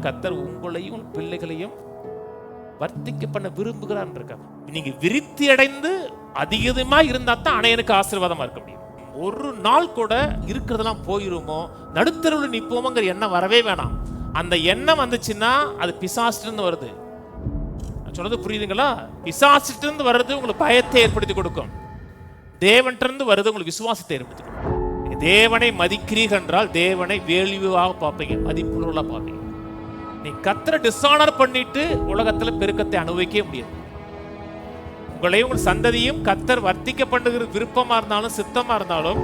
கர்த்தர் உங்களையும் பிள்ளைகளையும் வர்த்திக்க பண்ண விரும்புகிறார் இருக்காங்க. நீங்க விருத்தி அடைந்து அதிகமா இருந்தா தான் அணையனுக்கு ஆசீர்வாதமா இருக்க முடியும். ஒரு நாள் கூட இருக்கிறதெல்லாம் போயிருமோ, நடுத்தருவில் நிற்போமோங்கிற எண்ணம் வரவே வேணாம். அந்த எண்ணம் வந்துச்சுன்னா அது பிசாசிலிருந்து வருது. சொல்றது புரியுதுங்களா? பிசாசிலிருந்து வர்றது உங்களுக்கு பயத்தை ஏற்படுத்தி கொடுக்கும். தேவன்கிட்ட வருது உங்களுக்கு விசுவாசத்தை ஏற்படுத்தி கொடுக்கும். தேவனை மதிக்கிறீர்கள் என்றால் தேவனை வேல்யூவாக பார்ப்பீங்க, மதிப்புள்ளவர்களா பார்ப்பீங்க. நீ கர்த்தரை டிஸ்ஆனர் பண்ணிட்டு உலகத்துல பெருக்கத்தை அனுபவிக்கவே முடியாது. உங்களையும் உங்கள் சந்ததியும் கர்த்தர் வர்த்திக்க பண்ணுகிற விருப்பமா இருந்தாலும் சித்தமா இருந்தாலும்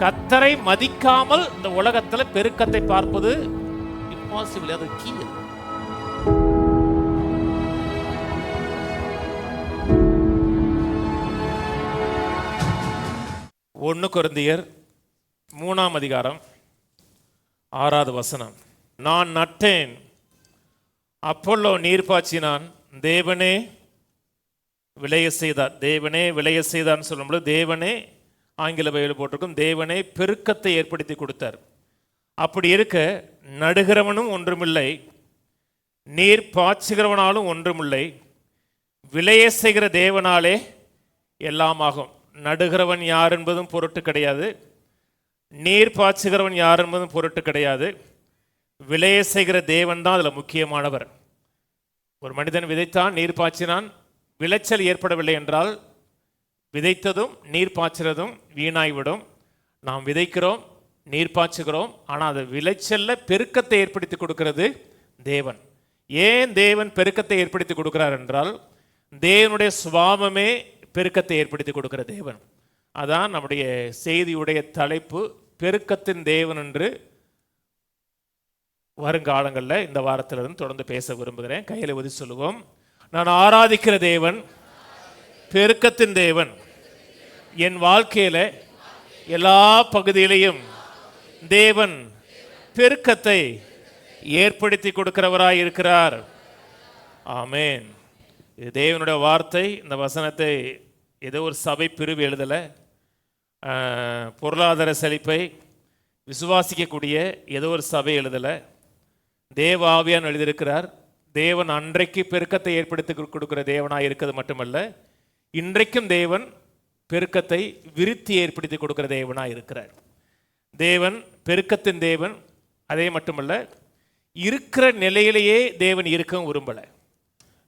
கர்த்தரை மதிக்காமல் இந்த உலகத்துல பெருக்கத்தை பார்ப்பது இம்பாசிபிள். அது கீ. 1 கொரிந்தியர் 3ஆம் அதிகாரம் 6வது வசனம். நான் நட்டேன், அப்பொல்லோ நீர் பாய்ச்சினான், தேவனே விளைய செய்தார். தேவனே விளைய செய்தார்னு சொல்லும்போது தேவனே ஆங்கில பைபிள் போட்டிருக்கும், தேவனே பெருக்கத்தை ஏற்படுத்தி கொடுத்தார். அப்படி இருக்க நடுகிறவனும் ஒன்றுமில்லை, நீர் பாய்ச்சுகிறவனாலும் ஒன்றுமில்லை, விளைய செய்கிற தேவனாலே எல்லாமாகும். நடுகிறவன் யார் என்பதும் பொருட்டு கிடையாது, நீர் பாய்ச்சுகிறவன் யார் என்பதும் பொருட்டு கிடையாது. விளைய செய்கிற தேவன் தான் அதில் முக்கியமானவர். ஒரு மனிதன் விதைத்தான், நீர் பாய்ச்சினான், விளைச்சல் ஏற்படவில்லை என்றால் விதைத்ததும் நீர் பாய்ச்சிறதும் வீணாய்விடும். நாம் விதைக்கிறோம், நீர் பாய்ச்சுகிறோம், ஆனால் அது விளைச்சல்ல பெருக்கத்தை ஏற்படுத்தி கொடுக்கிறது தேவன். ஏன் தேவன் பெருக்கத்தை ஏற்படுத்தி கொடுக்கிறார் என்றால் தேவனுடைய சுபாவமே பெருக்கத்தை ஏற்படுத்தி கொடுக்கிற தேவன். அதான் நம்முடைய செய்தியுடைய தலைப்பு, பெருக்கத்தின் தேவன் என்று வருங்காலங்களில் இந்த வாரத்திலிருந்து தொடர்ந்து பேச விரும்புகிறேன். கையில் உதவி சொல்லுவோம். நான் ஆராதிக்கிற தேவன் பெருக்கத்தின் தேவன். என் வாழ்க்கையில் எல்லா பகுதியிலையும் தேவன் பெருக்கத்தை ஏற்படுத்தி கொடுக்கிறவராய் இருக்கிறார். ஆமேன். இது தேவனுடைய வார்த்தை. இந்த வசனத்தை ஏதோ ஒரு சபை பிரிவு எழுதலை, பொருளாதார செழிப்பை விசுவாசிக்கக்கூடிய ஏதோ ஒரு சபை எழுதலை, தேவ ஆவியான் எழுதியிருக்கிறார். தேவன் அன்றைக்கு பெருக்கத்தை ஏற்படுத்தி கொடுக்கிற தேவனாக இருக்கிறது மட்டுமல்ல, இன்றைக்கும் தேவன் பெருக்கத்தை விருத்தி ஏற்படுத்தி கொடுக்கிற தேவனாக இருக்கிறார். தேவன் பெருக்கத்தின் தேவன். அதே மட்டுமல்ல, இருக்கிற நிலையிலேயே தேவன் இருக்கவும் விரும்பலை.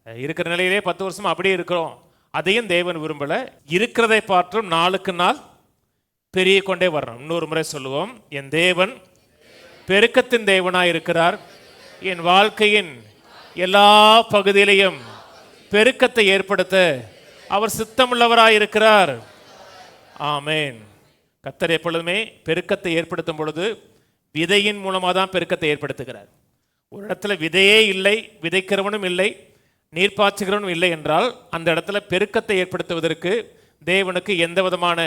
இருக்கிற நிலையிலே 10 வருஷம் அப்படியே இருக்கிறோம், அதையும் தேவன் விரும்பலை. இருக்கிறதை பார்த்தும் நாளுக்கு நாள் பெரிய கொண்டே வரணும். இன்னொரு முறை சொல்லுவோம், என் தேவன் பெருக்கத்தின் தேவனாக இருக்கிறார். என் வாழ்க்கையின் எல்லா பகுதியிலையும் பெருக்கத்தை ஏற்படுத்த அவர் சித்தமுள்ளவராய் இருக்கிறார். ஆமேன். கர்த்தர் எப்பொழுதுமே பெருக்கத்தை ஏற்படுத்தும் பொழுது விதையின் மூலமாக தான் பெருக்கத்தை ஏற்படுத்துகிறார். ஒரு இடத்துல விதையே இல்லை, விதைக்கிறவனும் இல்லை, நீர் பாய்ச்சுகிறவனும் இல்லை என்றால் அந்த இடத்துல பெருக்கத்தை ஏற்படுத்துவதற்கு தேவனுக்கு எந்த விதமான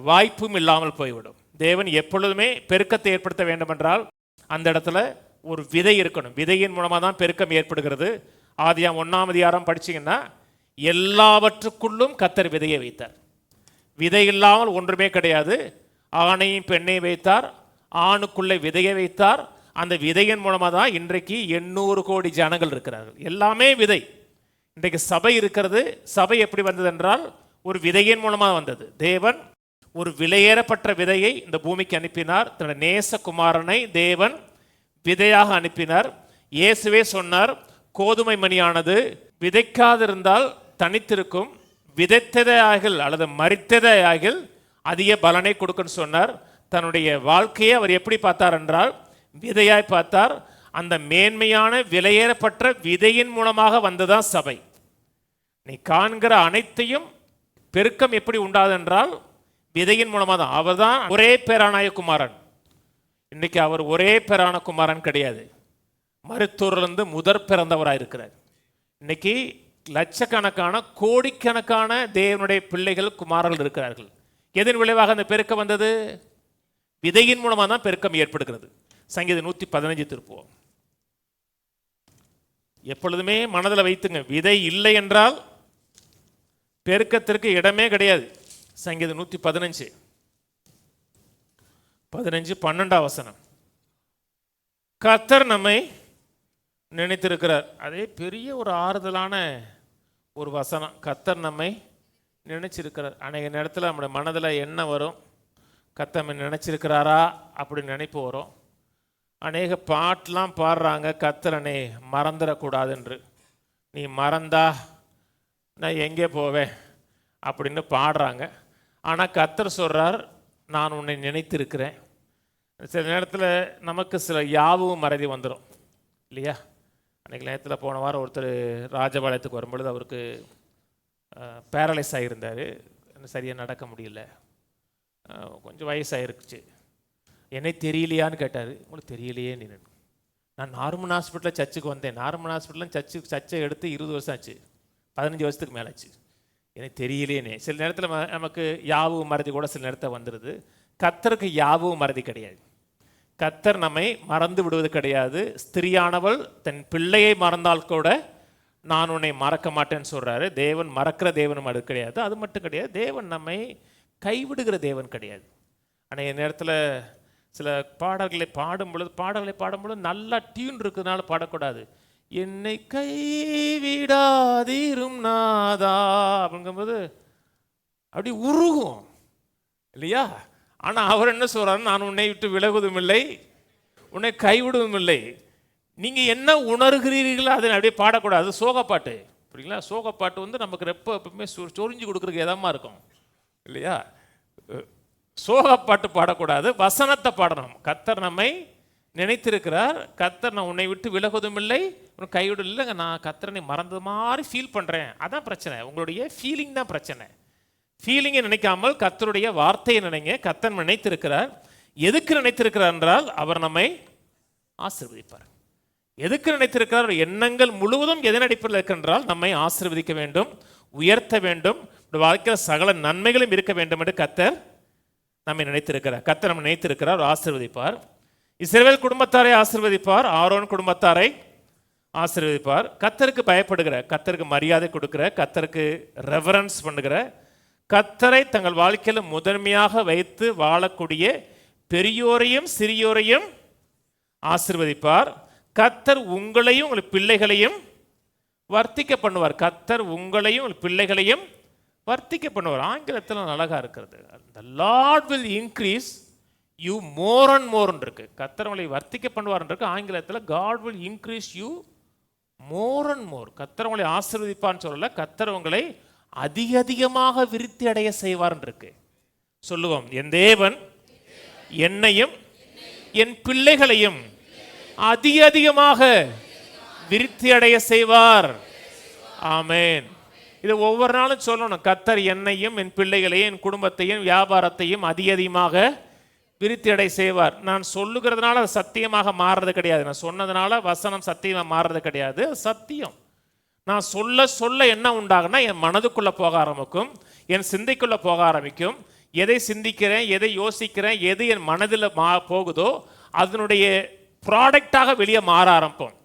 வாய்ப்பும் இல்லாமல் போய்விடும். தேவன் எப்பொழுதுமே பெருக்கத்தை ஏற்படுத்த வேண்டும் என்றால் அந்த இடத்துல ஒரு விதை இருக்கணும். விதையின் மூலமாக தான் பெருக்கம் ஏற்படுகிறது. ஆதியாம் 1ஆம் அதிகாரம் படிச்சிங்கன்னா எல்லாவற்றுக்குள்ளும் கர்த்தர் விதையை வைத்தார். விதை இல்லாமல் ஒன்றுமே கிடையாது. ஆணையும் பெண்ணையும் வைத்தார், ஆணுக்குள்ளே விதையை வைத்தார். அந்த விதையின் மூலமாக தான் இன்றைக்கு 800 கோடி ஜனங்கள் இருக்கிறார்கள். எல்லாமே விதை. இன்றைக்கு சபை இருக்கிறது. சபை எப்படி வந்தது என்றால் ஒரு விதையின் மூலமாக வந்தது. தேவன் ஒரு விலையேறப்பட்ட விதையை இந்த பூமிக்கு அனுப்பினார். தன்னுடைய நேசகுமாரனை தேவன் விதையாக அனுப்பினார். இயேசுவே சொன்னார், கோதுமை மணியானது விதைக்காதிருந்தால் தனித்திருக்கும், விதைத்ததே ஆகில் அல்லது மரித்ததே ஆகில் அதிக பலனை கொடுக்குன்னு சொன்னார். தன்னுடைய வாழ்க்கையை அவர் எப்படி பார்த்தார் என்றால் விதையாய் பார்த்தார். அந்த மேன்மையான விலையேறப்பட்ட விதையின் மூலமாக வந்ததான் சபை. நீ காண்கிற அனைத்தையும் பெருக்கம் எப்படி உண்டாது என்றால் விதையின் மூலமாக தான். அவர் தான் ஒரே பேரானாய குமாரன். இன்னைக்கு அவர் ஒரே பேரான குமாரன் கிடையாது, மருத்துவரிலிருந்து முதற் பிறந்தவராக இருக்கிறார். இன்னைக்கு லட்சக்கணக்கான கோடிக்கணக்கான தேவனுடைய பிள்ளைகள் குமாரர்கள் இருக்கிறார்கள். எதன் விளைவாக அந்த பெருக்கம் வந்தது? விதையின் மூலமாக தான் பெருக்கம் ஏற்படுகிறது. சங்கீதம் 115 திருப்புவோம். எப்பொழுதுமே மனதில் வைத்துங்க, விதை இல்லை என்றால் பெருக்கத்திற்கு இடமே கிடையாது. சங்கீதம் 115 12ஆம் வசனம். கர்த்தர் நம்மை நினைத்திருக்கிறார். அதே பெரிய ஒரு ஆறுதலான ஒரு வசனம். கர்த்தர் நம்மை நினைச்சிருக்கிறார். அநேக நேரத்தில் நம்முடைய மனதில் என்ன வரும்? கர்த்தர் நம்மை நினைச்சிருக்கிறாரா அப்படின்னு நினைப்பு வரும். அநேக பாட்டெலாம் பாடுறாங்க, கர்த்தரனை மறந்துடக்கூடாது என்று. நீ மறந்தா நான் எங்கே போவேன் அப்படின்னு பாடுறாங்க. ஆனால் கர்த்தர் சொல்கிறார், நான் உன்னை நினைத்திருக்கிறேன். சில நேரத்தில் நமக்கு சில யாவும் மறதி வந்துடும் இல்லையா? அன்றைக்கு நேரத்தில் போன வாரம் ஒருத்தர் ராஜபாளையத்துக்கு வரும்பொழுது அவருக்கு பேரலைஸ் ஆகியிருந்தார். சரியாக நடக்க முடியல, கொஞ்சம் வயசாகிருக்குச்சு. என்னை தெரியலையான்னு கேட்டார். உங்களுக்கு தெரியலையே நீ? நான் நார்மன் ஹாஸ்பிட்டலில் சர்ச்சுக்கு வந்தேன். நார்மன் ஹாஸ்பிட்டலில் சர்ச்சை எடுத்து 20 வருஷம் ஆச்சு, 15 வருஷத்துக்கு மேலே ஆச்சு. எனக்கு தெரியலேனே. சில நேரத்தில் நமக்கு யாவும் மறதி கூட சில நேரத்தில் வந்துடுது. கர்த்தருக்கு யாவும் மறதி கிடையாது. கர்த்தர் நம்மை மறந்து விடுவது கிடையாது. ஸ்திரியானவள் தன் பிள்ளையை மறந்தால் கூட நான் உன்னை மறக்க மாட்டேன்னு சொல்கிறாரு. தேவன் மறக்கிற தேவனும் அது கிடையாது. அது மட்டும் கிடையாது, தேவன் நம்மை கைவிடுகிற தேவன் கிடையாது. அன்றைய நேரத்தில் சில பாடல்களை பாடும்பொழுது நல்லா டியூன் இருக்கிறதுனால பாடக்கூடாது. என்னை கைவிடாதீரும் நாதா அப்படிங்கும்போது அப்படி உருகும் இல்லையா? ஆனால் அவர் என்ன சொல்கிறார்? நான் உன்னை விட்டு விலகுவதும் இல்லை, உன்னை கைவிடுவதும் இல்லை. நீங்கள் என்ன உணர்கிறீர்களோ அதை அப்படியே பாடக்கூடாது. சோகப்பாட்டு புரியுங்களா? சோகப்பாட்டு நமக்கு எப்பவுமே சொரிஞ்சு கொடுக்குறதுக்கு எதமாக இருக்கும் இல்லையா? சோகப்பாட்டு பாடக்கூடாது, வசனத்தை பாடணும். கர்த்தர் நம்மை நினைத்திருக்கிறார். கர்த்தர் நான் உன்னை விட்டு விலகுவதும் இல்லை, உனக்கு கைவிடும் இல்லைங்க. நான் கர்த்தரனை மறந்தது மாதிரி ஃபீல் பண்ணுறேன். அதான் பிரச்சனை. உங்களுடைய ஃபீலிங் தான் பிரச்சனை. ஃபீலிங்கை நினைக்காமல் கர்த்தருடைய வார்த்தையை நினைங்க. கர்த்தர் நினைத்திருக்கிறார். எதுக்கு நினைத்திருக்கிறார் என்றால் அவர் நம்மை ஆசீர்வதிப்பார். எதுக்கு நினைத்திருக்கிறார்? எண்ணங்கள் முழுவதும் எதன் அடிப்படையில் இருக்கின்றால் நம்மை ஆசீர்வதிக்க வேண்டும், உயர்த்த வேண்டும், வாழ்க்கையில் சகல நன்மைகளும் இருக்க வேண்டும் என்று கர்த்தர் நம்மை நினைத்திருக்கிறார். கர்த்தர் நம்மை நினைத்திருக்கிறார், ஆசீர்வதிப்பார். இஸ்ரவேல் குடும்பத்தாரை ஆசீர்வதிப்பார், ஆரோன் குடும்பத்தாரை ஆசீர்வதிப்பார். கர்த்தருக்கு பயப்படுகிற, கர்த்தருக்கு மரியாதை கொடுக்கிற, கர்த்தருக்கு ரெவரன்ஸ் பண்ணுகிற, கர்த்தரை தங்கள் வாழ்க்கையில் முதன்மையாக வைத்து வாழக்கூடிய பெரியோரையும் சிறியோரையும் ஆசீர்வதிப்பார். கர்த்தர் உங்களையும் உங்கள் பிள்ளைகளையும் வர்த்திக்க பண்ணுவார். கர்த்தர் உங்களையும் உங்கள் பிள்ளைகளையும் வர்த்திக்க பண்ணுவார். ஆங்கிலத்தில் அழகாக இருக்கிறது. The Lord will increase you more and more இருக்கு. கர்த்தர் உங்களை வர்த்திக்க பண்ணுவார் இருக்கு. ஆங்கிலத்தில் God will increase you more and more. கர்த்தர் உங்களை ஆசீர்வதிப்பான்னு சொல்லல, கர்த்தர் உங்களை அதிக அதிகமாக விருத்தி அடைய செய்வார் இருக்கு. சொல்லுவோம், என் தேவன் என்னையும் என் பிள்ளைகளையும் அதிக அதிகமாக விருத்தி அடைய செய்வார். ஆமென். இது ஒவ்வொரு நாளும் சொல்லணும். கர்த்தர் என்னையும் என் பிள்ளைகளையும் என் குடும்பத்தையும் வியாபாரத்தையும் அதிக அதிகமாக விருத்தி அடைய செய்வார். நான் சொல்லுகிறதுனால அது சத்தியமாக மாறுறது கிடையாது. நான் சொன்னதுனால வசனம் சத்தியமாக மாறுறது கிடையாது. சத்தியம். நான் சொல்ல சொல்ல என்ன உண்டாகுன்னா என் மனதுக்குள்ளே போக ஆரம்பிக்கும், என் சிந்தைக்குள்ளே போக ஆரம்பிக்கும். எதை சிந்திக்கிறேன், எதை யோசிக்கிறேன், எது என் மனதில் போகுதோ அதனுடைய ப்ராடக்டாக வெளியே மாற ஆரம்பிப்போம்.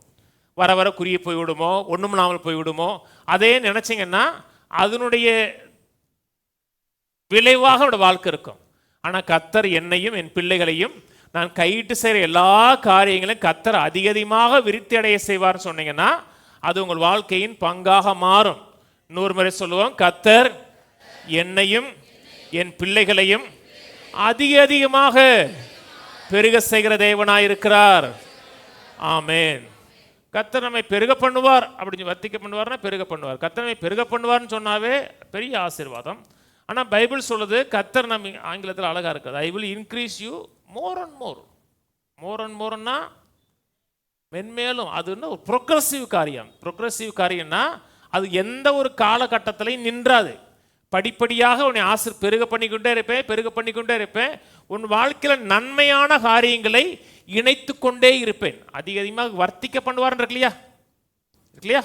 வர வர குறிய போய்விடுமோ, ஒன்றும் இல்லாமல் போய்விடுமோ, அதே நினச்சிங்கன்னா அதனுடைய விளைவாக என்னோட வாழ்க்கை இருக்கும். ஆனால் கர்த்தர் என்னையும் என் பிள்ளைகளையும் நான் கையிட்டு செய்கிற எல்லா காரியங்களையும் கர்த்தர் அதிக அதிகமாக விருத்தி அடைய செய்வார்னு சொன்னீங்கன்னா அது உங்கள் வாழ்க்கையின் பங்காக மாறும். 100 முறை சொல்லுவோம், கர்த்தர் என்னையும் என் பிள்ளைகளையும் அதிக அதிகமாக பெருக செய்கிற தேவனாயிருக்கிறார். ஆமென். கர்த்தர் நம்மை பெருக பண்ணுவார். அப்படி வர்த்திக்க பண்ணுவார்னா பெருக பண்ணுவார். கர்த்தர் நம்மை பெருக பண்ணுவார்னு சொன்னாவே பெரிய ஆசீர்வாதம். ஆனால் பைபிள் சொல்லுது, கர்த்தர் நம்ம ஆங்கிலத்தில் அழகாக இருக்குது, I will increase you more and more. More and Morna மென்மேலும். அதுன்னா ஒரு ப்ரொக்ரெசிவ் காரியம். ப்ரொக்ரெசிவ் காரியம்னா அது எந்த ஒரு காலகட்டத்திலையும் நின்றாது. படிப்படியாக உன்னை பெருக பண்ணிக்கொண்டே இருப்பேன், பெருக பண்ணிக்கொண்டே இருப்பேன். உன் வாழ்க்கையில் நன்மையான காரியங்களை இணைத்து கொண்டே இருப்பேன். அதிக அதிகமாக வர்த்திக்க பண்ணுவார்னு இருக்கு இல்லையா?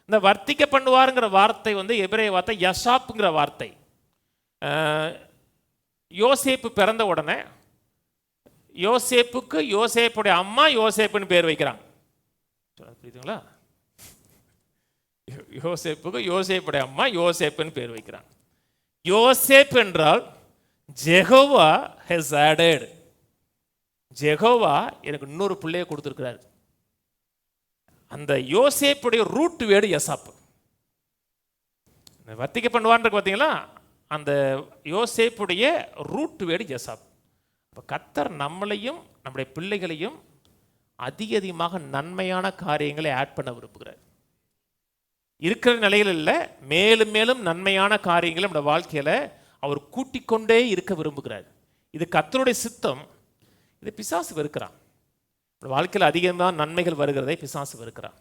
இந்த வர்த்திக்க பண்ணுவாருங்கிற வார்த்தை எபிரேய வார்த்தை யசாப்புங்கிற வார்த்தை. யோசேப்பு பிறந்த உடனே யோசேப்புக்கு யோசேப்புடைய அம்மா யோசேப்புன்னு பேர் வைக்கிறாங்க. புரியுதுங்களா? யோசேப்புக்கு யோசேப்புடைய அம்மா யோசேப்புன்னு பேர் வைக்கிறாங்க. யோசேப் என்றால் ஜெகோவா ஹஸ் ஆடட். ஜெகோவா எனக்கு இன்னொரு பிள்ளையை கொடுத்துருக்கிறார். அந்த யோசேப்புடைய ரூட் வேர்டு எசாப்பு. வர்த்திக்க பண்ணுவான்னு பார்த்தீங்களா, அந்த யோசேப்புடைய ரூட் வேர்டு எசாப். இப்போ கர்த்தர் நம்மளையும் நம்முடைய பிள்ளைகளையும் அதிகமாக நன்மையான காரியங்களை ஆட் பண்ண விரும்புகிறார். இருக்கிற நிலையில் இல்லை, மேலும் மேலும் நன்மையான காரியங்களை நம்முடைய வாழ்க்கையில் அவர் கூட்டிக் கொண்டே இருக்க விரும்புகிறார். இது கர்த்தருடைய சித்தம். இது பிசாசு வெறுக்கிறான். வாழ்க்கையில் அதிகமாக நன்மைகள் வருகிறதை பிசாசு வெறுக்கிறான்.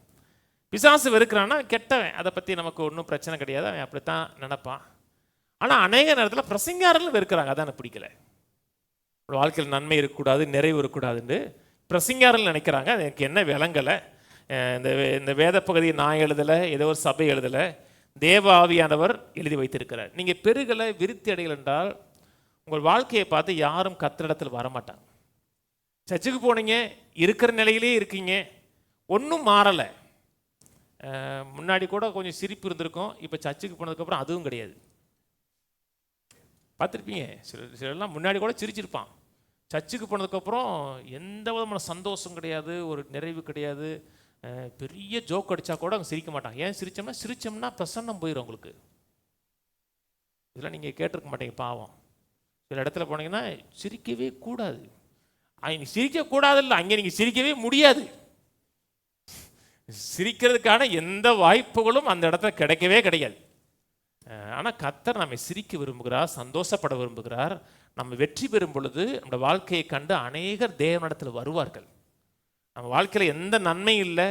பிசாசு வெறுக்கிறான்னா கெட்டவன், அதை பற்றி நமக்கு ஒன்றும் பிரச்சனை கிடையாது, அவன் அப்படித்தான் நினைப்பான். ஆனால் அநேக நேரத்தில் பிரசங்காரர்கள் வெறுக்கிறாங்க, அதான் எனக்கு பிடிக்கல. வாழ்க்கையில் நன்மை இருக்கக்கூடாது, நிறைவு இருக்கக்கூடாதுன்னு பிரசங்காரர்கள் நினைக்கிறாங்க. அது எனக்கு என்ன விளங்கலை. இந்த வேத பகுதியை நான் எழுதலை, ஏதோ ஒரு சபை எழுதலை, தேவ ஆவியானவர் எழுதி வைத்திருக்கிறார். நீங்கள் பெருகலை, விருத்தி அடைகள் என்றால் உங்கள் வாழ்க்கையை பார்த்து யாரும் கர்த்தரிடத்தில் வரமாட்டாங்க. சர்ச்சுக்கு போனீங்க, இருக்கிற நிலையிலே இருக்கீங்க, ஒன்றும் மாறலை. முன்னாடி கூட கொஞ்சம் சிரிப்பு இருந்திருக்கும், இப்போ சர்ச்சுக்கு போனதுக்கப்புறம் அதுவும் கிடையாது. பார்த்துருப்பீங்க, சிலர்லாம் முன்னாடி கூட சிரிச்சிருப்பான், சர்ச்சுக்கு போனதுக்கப்புறம் எந்த விதமான சந்தோஷம் கிடையாது, ஒரு நிறைவு கிடையாது. பெரிய ஜோக் அடித்தா கூட அவங்க சிரிக்க மாட்டாங்க. ஏன் சிரித்தோம்னா பிரசன்னம் போயிடும் உங்களுக்கு. இதெல்லாம் நீங்கள் கேட்டிருக்க மாட்டீங்க பாவம். சில இடத்துல போனீங்கன்னா சிரிக்கவே கூடாது. அங்கே சிரிக்கக்கூடாது இல்லை, அங்கே நீங்கள் சிரிக்கவே முடியாது. சிரிக்கிறதுக்கான எந்த வாய்ப்புகளும் அந்த இடத்துல கிடைக்கவே கிடையாது. ஆனால் கர்த்தர் நம்மை சிரிக்க விரும்புகிறார், சந்தோஷப்பட விரும்புகிறார். நம்ம வெற்றி பெறும் பொழுது நம்ம வாழ்க்கையை கண்டு அநேகர் தேவனிடத்தில் வருவார்கள். நம்ம வாழ்க்கையில் எந்த நன்மை இல்லை,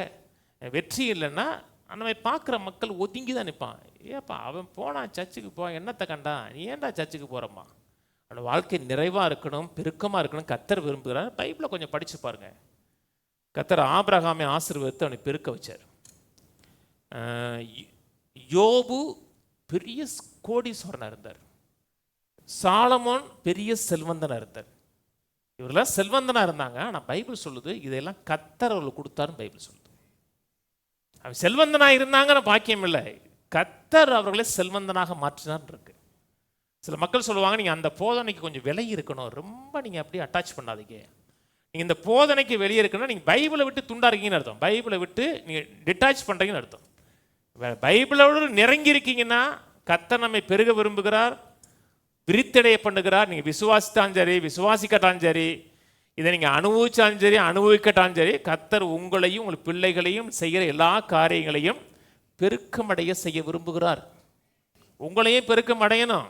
வெற்றி இல்லைன்னா நம்ம பார்க்குற மக்கள் ஒதுங்கி தான் நிற்பான். ஏப்பா அவன் போனான் சர்ச்சுக்கு போவான், என்னத்தை கண்டான், நீ ஏன்டா சர்ச்சுக்கு போகிறம்மா? அவனோட வாழ்க்கை நிறைவாக இருக்கணும், பெருக்கமாக இருக்கணும் கர்த்தர் விரும்புகிறார். பைபிளை கொஞ்சம் படித்து பாருங்கள். கர்த்தர் ஆபிரகாமை ஆசீர்வதித்து அவனை பெருக்க வச்சார். யோபு பெரிய கோடீஸ்வரனாக இருந்தார். சாலமோன் பெரிய செல்வந்தனாக இருந்தார். இவரெல்லாம் செல்வந்தனாக இருந்தாங்க. ஆனால் பைபிள் சொல்லுது இதெல்லாம் கர்த்தர் அவர்களுக்கு கொடுத்தாருன்னு பைபிள் சொல்லுது. அவன் செல்வந்தனாக இருந்தாங்கன்னு பாக்கியம் இல்லை, கர்த்தர் அவர்களை செல்வந்தனாக மாற்றினான் இருக்கு. சில மக்கள் சொல்லுவாங்க, நீங்கள் அந்த போதனைக்கு கொஞ்சம் விலகி இருக்கணும், ரொம்ப நீங்கள் அப்படியே அட்டாச் பண்ணாதீங்க. நீங்கள் இந்த போதனைக்கு வெளியே இருக்கணும், நீங்கள் பைபிளை விட்டு துண்டா இருக்கீங்கன்னு அர்த்தம். பைபிளை விட்டு நீங்கள் டிட்டாச் பண்ணுறீங்கன்னு அர்த்தம். பைபிளோடு நெருங்கி இருக்கீங்கன்னா கர்த்தர் நம்மை பெருக விரும்புகிறார், விருத்தடைய பண்ணுகிறார். நீங்கள் விசுவாசித்தாலும் சரி, விசுவாசிக்கட்டாலும் சரி, இதை நீங்கள் அனுபவிச்சாலும் சரி, அனுபவிக்கட்டாலும் சரி, கர்த்தர் உங்களையும் உங்கள் பிள்ளைகளையும் செய்கிற எல்லா காரியங்களையும் பெருக்கமடைய செய்ய விரும்புகிறார். உங்களையும் பெருக்கம் அடையணும்.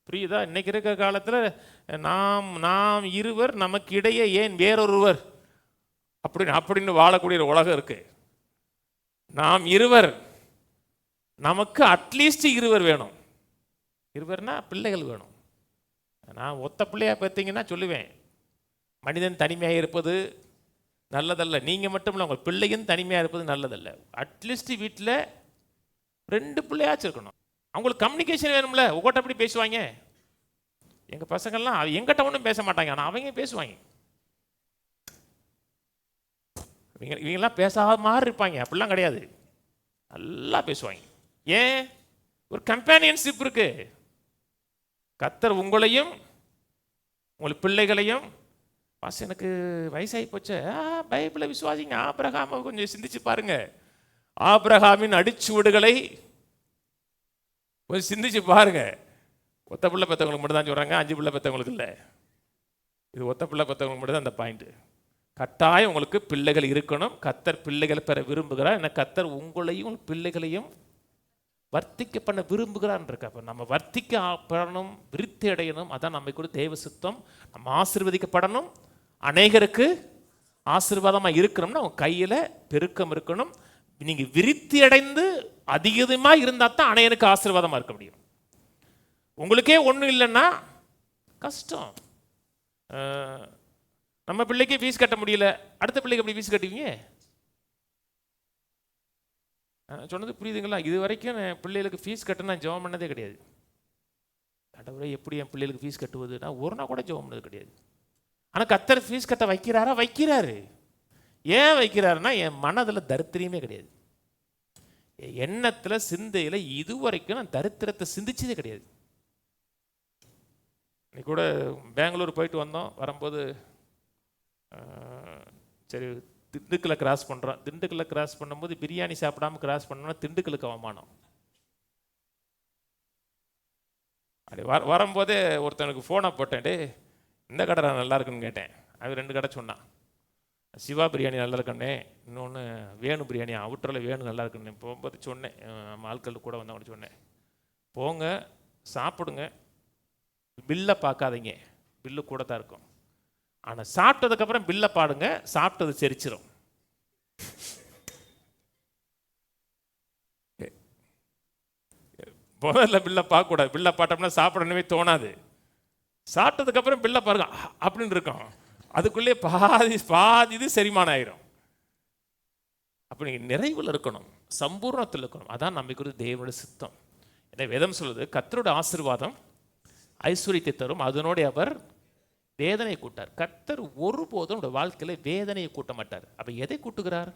புரியுதா? இன்னைக்கு இருக்கிற காலத்தில் நாம் இருவர் நமக்கு இடையே ஏன் வேறொருவர் அப்படின்னு வாழக்கூடிய உலகம் இருக்கு. நாம் இருவர், நமக்கு அட்லீஸ்ட் இருவர் வேணும். இருவர்னா பிள்ளைகள் வேணும். நான் ஒத்த பிள்ளையா பார்த்தீங்கன்னா சொல்லுவேன், மனிதன் தனிமையாக இருப்பது நல்லதல்ல. நீங்கள் மட்டும் இல்லை, உங்கள் பிள்ளையும் தனிமையாக இருப்பது நல்லதல்ல. அட்லீஸ்ட் வீட்டில் 2 பிள்ளையாச்சும் இருக்கணும். அவங்களுக்கு கம்யூனிகேஷன் வேணும்ல. உங்கள்கிட்ட எப்படி பேசுவாங்க? எங்கள் பசங்கள்லாம் எங்கிட்ட ஒன்றும் பேச மாட்டாங்க, ஆனால் அவங்க பேசுவாங்க. இவங்கெல்லாம் பேசாத மாதிரி இருப்பாங்க, அப்படிலாம் கிடையாது, நல்லா பேசுவாங்க. ஏன்? ஒரு கம்பேனியன்ஷிப் இருக்கு. கர்த்தர் உங்களையும் உங்கள் பிள்ளைகளையும், பாஸ் எனக்கு வயசாகி போச்சு, பைபிளை விசுவாசிங்க, ஆபிரகாமை கொஞ்சம் சிந்திச்சு பாருங்க. ஆபிரகாமின் அடிச்சுவடுகளை கொஞ்சம் சிந்திச்சு பாருங்க. ஒத்த பிள்ளை பெற்றவங்களுக்கு மட்டும் தான் சொல்கிறாங்க, 5 பிள்ளை பெற்றவங்களுக்கு இல்லை. இது ஒத்த பிள்ளை பெற்றவங்களுக்கு மட்டும் தான் அந்த பாயிண்ட். கட்டாயம் உங்களுக்கு பிள்ளைகள் இருக்கணும். கர்த்தர் பிள்ளைகளை பெற விரும்புகிறார். ஏன்னா கர்த்தர் உங்களையும் பிள்ளைகளையும் வர்த்திக்க பண்ண விரும்புகிறான் இருக்க. அப்போ நம்ம வர்த்திக்க படணும், விருத்தி அடையணும். அதான் நம்ம கூட தேவ சுத்தம். நம்ம ஆசீர்வதிக்கப்படணும், அநேகருக்கு ஆசீர்வாதமாக இருக்கணும்னா உங்கள் கையில் பெருக்கம் இருக்கணும். நீங்கள் விருத்தி அடைந்து அதிகமாக இருந்தால் தான் அநேகருக்கு ஆசீர்வாதமாக இருக்க முடியும். உங்களுக்கே ஒன்றும் இல்லைன்னா கஷ்டம். நம்ம பிள்ளைக்கே ஃபீஸ் கட்ட முடியல, அடுத்த பிள்ளைக்கு எப்படி ஃபீஸ் கட்டுவீங்க? சொன்னது புரியுதுங்களா? இது வரைக்கும் என் பிள்ளைகளுக்கு ஃபீஸ் கட்ட நான் ஜெபம் பண்ணதே கிடையாது. கடவுளே எப்படி என் பிள்ளைகளுக்கு ஃபீஸ் கட்டுவது? நான் ஒரு நாள் கூட ஜெபம் பண்ணது கிடையாது. ஆனால் கர்த்தர் ஃபீஸ் கட்ட வைக்கிறாரா? வைக்கிறாரு. ஏன் வைக்கிறாருன்னா என் மனதில் தரித்திரமே கிடையாது. எண்ணத்தில் சிந்தையில் இதுவரைக்கும் நான் தரித்திரத்தை சிந்திச்சதே கிடையாது. இன்னைக்கு கூட பெங்களூர் போயிட்டு வந்தோம். வரும்போது சரி திண்டுக்கல்லை கிராஸ் பண்ணுறோம். திண்டுக்கல்லை கிராஸ் பண்ணும்போது பிரியாணி சாப்பிடாம கிராஸ் பண்ணோம்னா திண்டுக்கலுக்கு அவமானம். அப்படி வரும்போதே ஒருத்தனுக்கு ஃபோனை போட்டேன், டே இந்த கடை நல்லா இருக்குன்னு கேட்டேன். அது 2 கடை சொன்னான். சிவா பிரியாணி நல்லா இருக்குண்ணே, இன்னொன்று வேணு பிரியாணி அவுட்டரில் வேணு நல்லா இருக்குண்ணே. போகும்போது சொன்னேன், ஆட்கள் கூட வந்தவங்க சொன்னேன், போங்க சாப்பிடுங்க, பில்லை பார்க்காதீங்க, பில்லு கூட தான் இருக்கும். ஆனால் சாப்பிட்டதுக்கப்புறம் பில்லை பாடுங்க, சாப்பிட்டது செரிச்சிடும். முதல்ல பில்லை பார்க்கக்கூடாது. பில்லை பார்த்தோம்னா சாப்பிடணுமே தோணாது. சாப்பிட்டதுக்கப்புறம் பில்லை பாருங்க அப்படின்னு இருக்கும். அதுக்குள்ளே பாதி இது செரிமானம் ஆயிரும். அப்படி நிறைவில் இருக்கணும், சம்பூர்ணத்தில் இருக்கணும். அதான் நமக்கு தேவனுடைய சித்தம். ஏன்னா வேதம் சொல்லுது, கர்த்தருடைய ஆசீர்வாதம் ஐஸ்வர்யத்தை தரும், அதனோட அவர் வேதனையை கூட்டார். கர்த்தர் ஒருபோதும் நம்முடைய வாழ்க்கையில வேதனையை கூட்ட மாட்டார். அப்ப எதை கூட்டுகிறார்?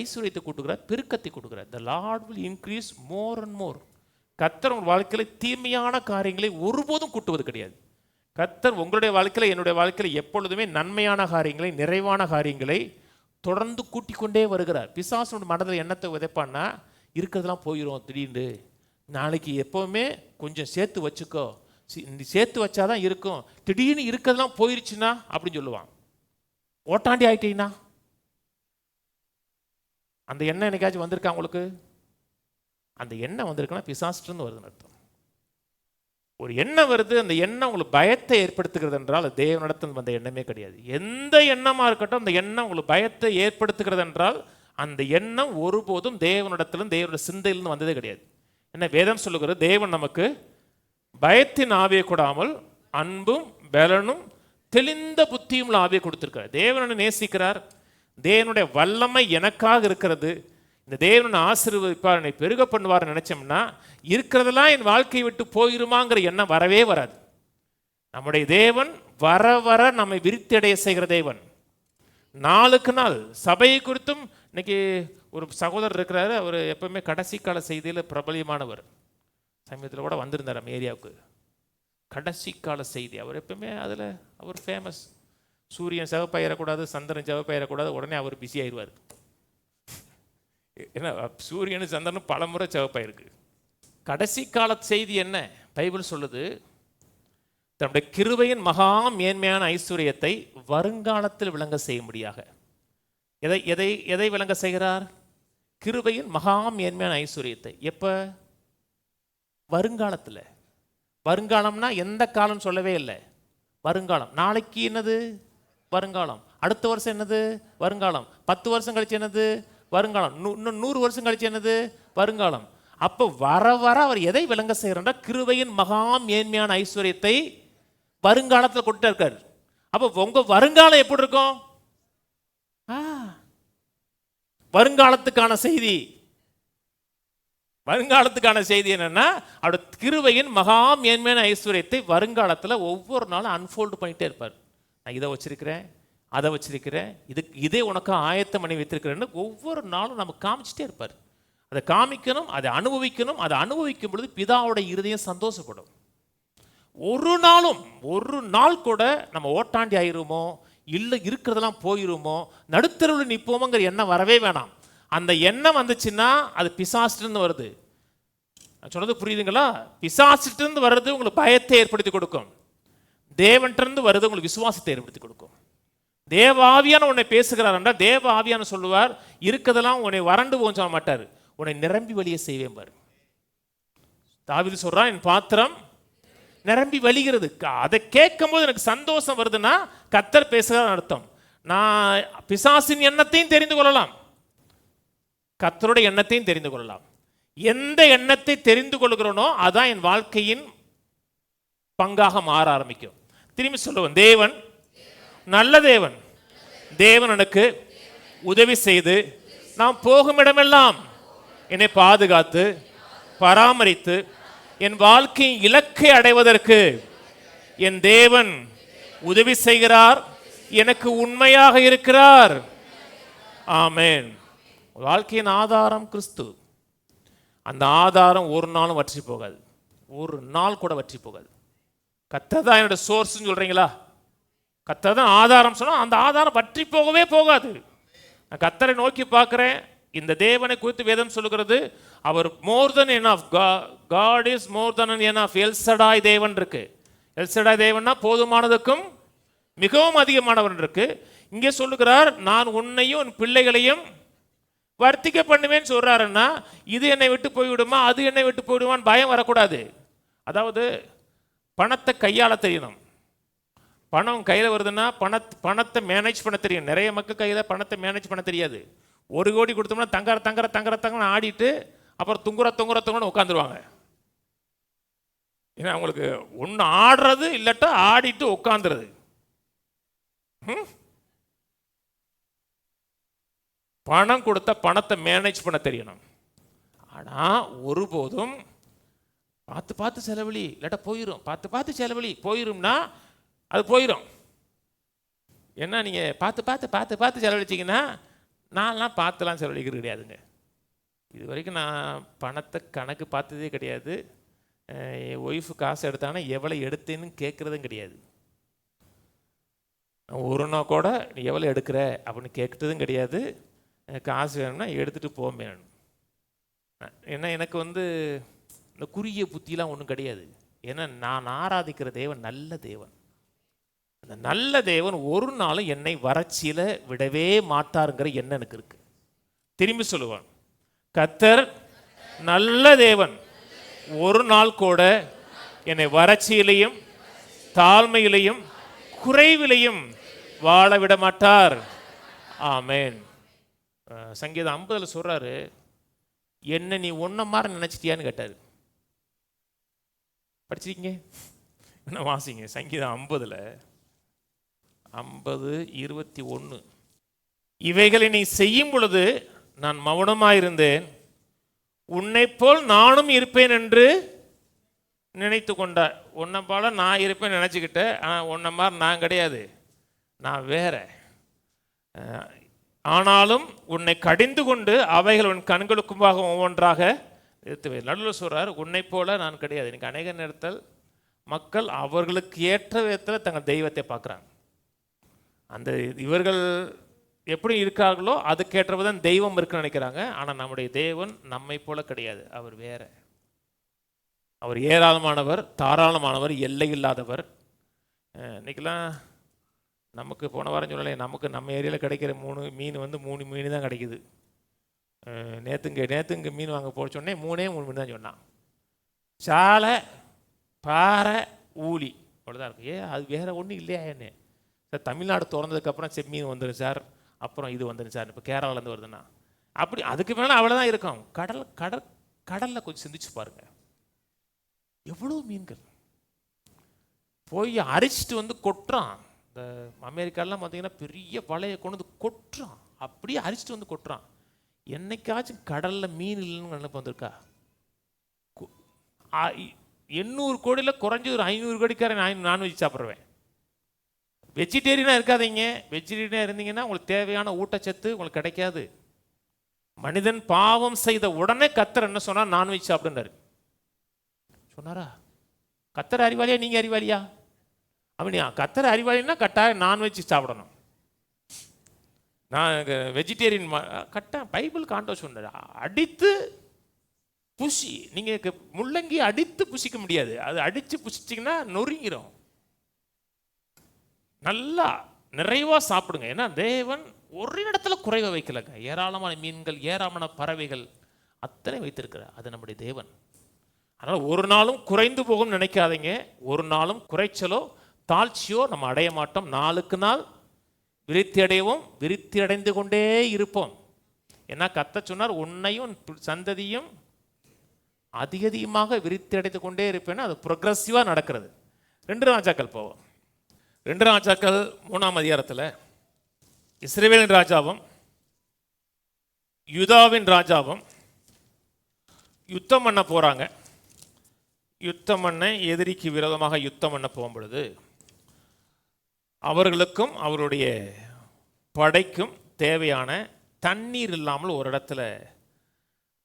ஐஸ்வர்யத்தை கூட்டுகிறார், பெருக்கத்தை கூட்டுகிறார். The Lord will increase more and more. கர்த்தர் உங்கள் வாழ்க்கையில தீமையான காரியங்களை ஒருபோதும் கூட்டுவது கிடையாது. கர்த்தர் உங்களுடைய வாழ்க்கையில, என்னுடைய வாழ்க்கையில எப்பொழுதுமே நன்மையான காரியங்களை, நிறைவான காரியங்களை தொடர்ந்து கூட்டிக் கொண்டே வருகிறார். பிசாசனோட மனதில் எண்ணத்தை விதைப்பான்னா, இருக்கிறதெல்லாம் போயிடும் திடீர்னு, நாளைக்கு எப்போவுமே கொஞ்சம் சேர்த்து வச்சுக்கோ, சேர்த்து வச்சாதான் இருக்கும், திடீர்னு இருக்கிறதெல்லாம் போயிருச்சுன்னா அப்படின்னு சொல்லுவான். ஓட்டாண்டி ஆயிட்டீங்கன்னா அந்த எண்ணம் என்னைக்காச்சும் வந்திருக்கா உங்களுக்கு? அந்த எண்ணம் வந்திருக்குன்னா பிசாசுன்னு வருதுன்னு அர்த்தம். ஒரு எண்ணம் வருது, அந்த எண்ணம் உங்களுக்கு பயத்தை ஏற்படுத்துகிறது என்றால் அது தேவனிடத்தில் வந்த எண்ணமே கிடையாது. எந்த எண்ணமா இருக்கட்டும், அந்த எண்ணம் உங்களுக்கு பயத்தை ஏற்படுத்துகிறது என்றால் அந்த எண்ணம் ஒருபோதும் தேவனிடத்திலும் தேவனுடைய சிந்தையிலிருந்து வந்ததே கிடையாது. என்ன வேதம் சொல்லுகிறது? தேவன் நமக்கு பயத்தின் ஆவியை கொடாமல் அன்பும் பலனும் தெளிந்த புத்தியும் ஆவியை கொடுத்திருக்கிறார். தேவனை நேசிக்கிறார். தேவனுடைய வல்லமை எனக்காக இருக்கிறது, இந்த தேவனை ஆசீர்வதிப்பார், என்னை பெருக பண்ணுவார் நினைச்சோம்னா இருக்கிறதெல்லாம் என் வாழ்க்கையை விட்டு போயிருமாங்கிற எண்ணம் வரவே வராது. நம்முடைய தேவன் வர வர நம்மை விருத்தியடைய செய்கிற தேவன். நாளுக்கு நாள் சபையை குறித்தும் இன்னைக்கு ஒரு சகோதரர் இருக்கிறாரு, அவர் எப்பவுமே கடைசி கால செய்தியில் பிரபலியமானவர். சமயத்தில் கூட வந்திருந்தார் நம்ம ஏரியாவுக்கு. கடைசி கால செய்தி அவர் எப்பவுமே அதில் அவர் ஃபேமஸ். சூரியன் சிவப்பாயிடக்கூடாது, சந்திரன் சிவப்பாயிடக்கூடாது, உடனே அவர் பிஸி ஆயிடுவார். ஏன்னா சூரியனும் சந்திரனும் பலமுறை சிவப்பாயிருக்கு. கடைசி கால செய்தி என்ன பைபிள் சொல்லுது? தன்னுடைய கிருபையின் மகா மேன்மையான ஐஸ்வர்யத்தை வருங்காலத்தில் விளங்க செய்யும்படியாக. எதை எதை எதை விளங்க செய்கிறார்? கிருபையின் மகா மேன்மையான ஐஸ்வர்யத்தை. எப்ப? வருங்காலத்தில். வருங்காலம்னா எந்த காலம் சொல்லவே இல்லை, வருங்காலம். நாளைக்கு என்னது? வருங்காலம். அடுத்த வருஷம் என்னது? வருங்காலம். 10 வருஷம் கழிச்சு என்னது? வருங்காலம். இன்னும் 100 வருஷம் கழிச்சு என்னது? வருங்காலம். அப்போ வர வர அவர் எதை விளங்க செய்யறாருன்னா கிருபையின் மகா மேன்மையான ஐஸ்வர்யத்தை வருங்காலத்தில் கொண்டு இருக்காரு. அப்போ உங்க வருங்காலம் எப்படி இருக்கும்? வருங்காலத்துக்கான செய்தி. வருங்காலத்துக்கான செய்தி என்னன்னா, அவருடைய கிருபையின் மகா மேன்மையான ஐஸ்வர்யத்தை வருங்காலத்தில் ஒவ்வொரு நாளும் அன்ஃபோல்டு பண்ணிட்டே இருப்பார். நான் இதை வச்சிருக்கிறேன், அதை வச்சிருக்கிறேன், இதே உனக்கு ஆயத்தம் பண்ணி வைத்திருக்கிறேன்னு ஒவ்வொரு நாளும் நம்ம காமிச்சிட்டே இருப்பார். அதை காமிக்கணும், அதை அனுபவிக்கணும். அதை அனுபவிக்கும் பொழுது பிதாவோட இருதயம் சந்தோஷப்படும். ஒரு நாள் கூட நம்ம ஓட்டாண்டி ஆயிருமோ, இல்லை இருக்கிறதெல்லாம் போயிருமோ, நடுத்தருவில் நிற்போமோங்கிற எண்ணம் வரவே வேணாம். அந்த எண்ணம் வந்துச்சுன்னா அது பிசாசிலிருந்து வருது. நான் சொல்றது புரியுதுங்களா? பிசாசிலிருந்து வர்றது உங்களுக்கு பயத்தை ஏற்படுத்தி கொடுக்கும், தேவன்கிட்ட வருது உங்களுக்கு விசுவாசத்தை ஏற்படுத்தி கொடுக்கும். தேவ ஆவியான உன்னை பேசுகிறார் என்றால் தேவ ஆவியான சொல்லுவார், இருக்கிறதெல்லாம் உன்னை வறண்டு போக சொல்ல மாட்டார், உன்னை நிரம்பி வழிய செய்வேன் பாரு. தாவீது சொல்றான், என் பாத்திரம் நிரம்பி வழிகிறது. அதை கேட்கும் போது எனக்கு சந்தோஷம் வருதுன்னா கர்த்தர் பேசுகிறார் அர்த்தம். நான் பிசாசின் எண்ணத்தையும் தெரிந்து கொள்ளலாம், கர்த்தருடைய எண்ணத்தையும் தெரிந்து கொள்ளலாம். எந்த எண்ணத்தை தெரிந்து கொள்கிறோனோ அதான் என் வாழ்க்கையின் பங்காக மாற ஆரம்பிக்கும். திரும்பி சொல்லுவேன், தேவன் நல்ல தேவன். தேவன் எனக்கு உதவி செய்து நான் போகும் இடமெல்லாம் என்னை பாதுகாத்து பராமரித்து என் வாழ்க்கையின் இலக்கை அடைவதற்கு என் தேவன் உதவி செய்கிறார், எனக்கு உண்மையாக இருக்கிறார். ஆமென். வாழ்க்கையின் ஆதாரம் கிறிஸ்து. அந்த ஆதாரம் ஒரு நாளும் வற்றி போகாது, ஒரு நாள் கூட வற்றி போகாது. கர்த்தர் தான் என்னோட சோர்ஸ்ன்னு சொல்றீங்களா? கர்த்தர் தான் ஆதாரம் சொன்னா அந்த ஆதாரம் வற்றி போகவே போகாது. நான் கர்த்தரை நோக்கி பார்க்கிறேன். இந்த தேவனை குறித்து வேதம் சொல்லுகிறது, அவர் more than enough. God is more than enough. El Shaddai தேவன் இருக்கு. எல்சடாய் தேவன்னா போதுமானதுக்கும் மிகவும் அதிகமானவன் இருக்கு. இங்கே சொல்லுகிறார், நான் உன்னையும் உன் பிள்ளைகளையும் வர்த்திக்க பண்ணுவேன்னு சொல்றாருன்னா, இது என்னை விட்டு போய்விடுமா, அது என்னை விட்டு போய்விடுமான்னு பயம் வரக்கூடாது. அதாவது பணத்தை கையாள தெரியணும். பணம் கையில் வருதுன்னா பணத்தை மேனேஜ் பண்ண தெரியும். நிறைய மக்கள் கையில் பணத்தை மேனேஜ் பண்ண தெரியாது. 1 கோடி கொடுத்தோம்னா தங்கர ஆடிட்டு அப்புறம் துங்குறன்னு உட்காந்துருவாங்க. ஏன்னா அவங்களுக்கு ஒன்று ஆடுறது இல்லாட்டா ஆடிட்டு உட்காந்துறது. பணம் கொடுத்த பணத்தை மேனேஜ் பண்ண தெரியணும். ஆனால் ஒருபோதும் பார்த்து செலவழி இல்லாட்டா போயிடும், பார்த்து செலவழி போயிரும்னா அது போயிடும். ஏன்னா நீங்கள் பார்த்து செலவழிச்சிங்கன்னா, நான்லாம் பார்த்துலாம் செலவழிக்கிறது கிடையாதுங்க. இது வரைக்கும் நான் பணத்தை கணக்கு பார்த்ததே கிடையாது. என் ஒய்ஃபு காசு எடுத்தாங்கன்னா எவ்வளோ எடுத்தேன்னு கேட்குறதும் கிடையாது. ஒரு நாள் கூட நீ எவ்வளோ எடுக்கிற அப்படின்னு கேட்குறதும் கிடையாது. காசு வேணும்னா எடுத்துகிட்டு போக வேணும். ஏன்னா எனக்கு இந்த குறுகிய புத்திலாம் ஒன்றும் கிடையாது. ஏன்னா நான் ஆராதிக்கிற தேவன் நல்ல தேவன். அந்த நல்ல தேவன் ஒரு நாளும் என்னை வறட்சியில் விடவே மாட்டாருங்கிற எண்ணம் எனக்கு இருக்கு. திரும்பி சொல்லுவான், கர்த்தர் நல்ல தேவன், ஒரு நாள் கூட என்னை வறட்சியிலையும் தாழ்மையிலையும் குறைவிலையும் வாழ விட மாட்டார். ஆமேன். சங்கீதம் 50 சொல்றாரு, என்ன நீ ஒன்ன மாதிரி நினைச்சிட்டியான்னு கேட்டாரு. படிச்சிருக்கீங்க? என்ன வாசிங்க சங்கீதம் 50:21. இவைகளை நீ செய்யும் பொழுது நான் மௌனமாயிருந்தேன், உன்னை போல் நானும் இருப்பேன் என்று நினைத்து கொண்டார். உன்னை போல நான் இருப்பேன் நினச்சிக்கிட்டேன். ஆனால் உன்னை மாதிரி நான் கிடையாது, நான் வேற. ஆனாலும் உன்னை கடிந்து கொண்டு அவைகள் உன் கண்களுக்குமாக ஒவ்வொன்றாக நிறுத்துவேன். நடுவில் சொல்றார், உன்னை போல நான் கிடையாது. இன்னைக்கு அநேக நேரத்தில் மக்கள் அவர்களுக்கு ஏற்ற விதத்தில் தங்கள் தெய்வத்தை பார்க்குறாங்க. அந்த இவர்கள் எப்படி இருக்கார்களோ அதுக்கேற்றதான் தெய்வம் இருக்குன்னு நினைக்கிறாங்க. ஆனால் நம்முடைய தேவன் நம்மை போல கிடையாது, அவர் வேற. அவர் ஏராளமானவர், தாராளமானவர், எல்லை இல்லாதவர். இன்னைக்கெல்லாம் நமக்கு போன வாரம் சொல்லலை, நமக்கு நம்ம ஏரியாவில் கிடைக்கிற 3 மீன் தான் கிடைக்குது. நேற்றுங்க மீன் வாங்க போச்சோடனே 3 மீன் தான் சொன்னான். சாலை, பாறை, ஊழி அவ்வளோதான் இருக்கும். அது வேறு ஒன்றும் இல்லையா என்ன சார்? தமிழ்நாடு திறந்ததுக்கப்புறம் செம்மீன் வந்துடும் சார், அப்புறம் இது வந்துடும் சார், இப்போ கேரளாலேருந்து வருதுன்னா அப்படி அதுக்கு மேலே அவ்வளோதான் இருக்கும். கடலில் கொஞ்சம் சிந்திச்சு பாருங்க, எவ்வளோ மீன்கள் போய் அரிச்சிட்டு கொட்டுறான். இந்த அமெரிக்காலாம் பார்த்தீங்கன்னா பெரிய வலையை கொண்டு வந்து கொட்டுறான், அப்படியே அரிச்சிட்டு கொட்டுறான். என்னைக்காச்சும் கடலில் மீன் இல்லைன்னு நினைப்பு வந்திருக்கா? 800 கோடியில் குறைஞ்சி ஒரு 500 கோடிக்காரன் நான்வெஜ் சாப்பிட்றேன். வெஜிடேரியனாக இருக்காதீங்க. வெஜிடேரியனாக இருந்தீங்கன்னா உங்களுக்கு தேவையான ஊட்டச்சத்து உங்களுக்கு கிடைக்காது. மனிதன் பாவம் செய்த உடனே கர்த்தர் என்ன சொன்னார்? நான்வெஜ் சாப்பிடுனாரு. சொன்னாரா? கர்த்தர் அறிவாளியா நீங்க அறிவாளியா? அப்படியா? கர்த்தர் அறிவாளின்னா கட்டாயம் நான்வெஜ் சாப்பிடணும். நான் வெஜிடேரியன் பைபிள் காண்ட சொன்னார், அடித்து புசி. நீங்க முள்ளங்கி அடித்து புசிக்க முடியாது, அது அடித்து புசிச்சிங்கன்னா நொறுங்கிடும். நல்லா நிறைவா சாப்பிடுங்க. ஏன்னா தேவன் ஒரு இடத்துல குறைவை வைக்கலங்க. ஏராளமான மீன்கள், ஏராளமான பறவைகள் அத்தனை வைத்திருக்கிறார். அது நம்முடைய தேவன். அதனால் ஒரு நாளும் குறைந்து போகும் நினைக்காதீங்க. ஒரு நாளும் குறைச்சலோ தாழ்ச்சியோ நம்ம அடைய மாட்டோம். நாளுக்கு நாள் விருத்தி அடையவும், விருத்தி அடைந்து கொண்டே இருப்போம். ஏன்னா கர்த்தர் சொன்னார், உன்னையும் சந்ததியும் அதிகமாக விருத்தி அடைந்து கொண்டே இருப்பேன்னா அது ப்ரொக்ரெசிவாக நடக்கிறது. 2 ராஜாக்கள் போவோம். 2 ராஜாக்கள் 3ஆம் அதிகாரத்தில் இஸ்ரவேலின் ராஜாவும் யூதாவின் ராஜாவும் யுத்தம் பண்ண போகிறாங்க. யுத்தம் பண்ண எதிரிக்கு விரோதமாக யுத்தம் பண்ண போகும் பொழுது அவர்களுக்கும் அவருடைய படைக்கும் தேவையான தண்ணீர் இல்லாமல் ஒரு இடத்துல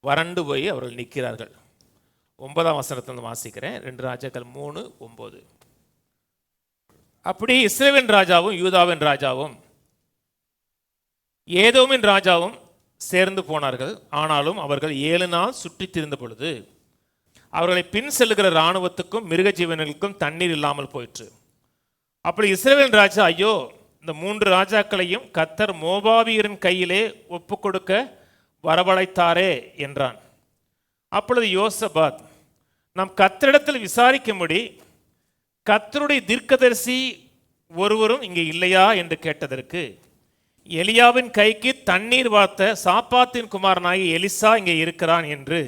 வறண்டு போய் அவர்கள் நிற்கிறார்கள். 9ஆம் வசனத்திலிருந்து வாசிக்கிறேன். 2 ராஜாக்கள் 3:9. அப்படி இஸ்ரவேலின் ராஜாவும் யூதாவின் ராஜாவும் ஏதோமின் ராஜாவும் சேர்ந்து போனார்கள். ஆனாலும் அவர்கள் 7 நாள் சுற்றித் திரிந்த பொழுது அவர்களை பின் செல்லுகிற இராணுவத்துக்கும் மிருக ஜீவன்களுக்கும் தண்ணீர் இல்லாமல் போயிற்று. அப்படி இஸ்ரவேல் ராஜா, ஐயோ, இந்த 3 ராஜாக்களையும் கர்த்தர் மோவாபியரின் கையிலே ஒப்பு கொடுக்க வரவழைத்தாரே என்றான். அப்பொழுது யோசபாத், நாம் கர்த்தரிடத்தில் விசாரிக்கும்படி கர்த்தருடைய தீர்க்கதரிசி ஒருவரும் இங்கே இல்லையா என்று கேட்டதற்கு, எலியாவின் கைக்கு தண்ணீர் வார்த்த சாப்பாத்தின் குமாரனாகிய எலிசா இங்கே இருக்கிறான் என்று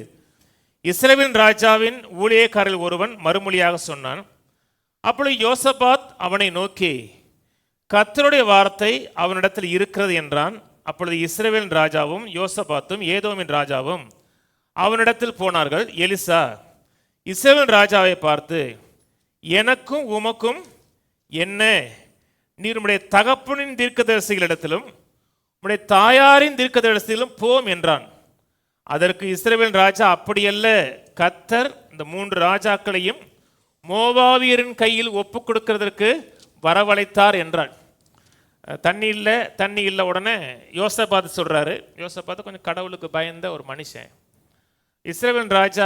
இஸ்ரவேல் ராஜாவின் ஊழியக்காரரில் ஒருவன் மறுமொழியாக சொன்னான். அப்பொழுது யோசபாத் அவனை நோக்கி, கர்த்தருடைய வார்த்தை அவனிடத்தில் இருக்கிறது என்றான். அப்பொழுது இஸ்ரவேல் ராஜாவும் யோசபாத்தும் ஏதோமின் ராஜாவும் அவனிடத்தில் போனார்கள். எலிசா இஸ்ரவேல் ராஜாவை பார்த்து, எனக்கும் உமக்கும் என்ன? நீர் உம்முடைய தகப்பனின் தீர்க்கதரிசிகளிடத்திலும் உம்முடைய தாயாரின் தீர்க்கதரிசியிலும் போம் என்றான். அதற்கு இஸ்ரவேல் ராஜா, அப்படியல்ல, கர்த்தர் இந்த 3 ராஜாக்களையும் மோவாபியரின் கையில் ஒப்பு கொடுக்கிறதற்கு வரவழைத்தார் என்றான். தண்ணி இல்லை. உடனே யோசபாத் சொல்றாரு. யோசபாத் கொஞ்சம் கடவுளுக்கு பயந்த ஒரு மனுஷன். இஸ்ரவேல் ராஜா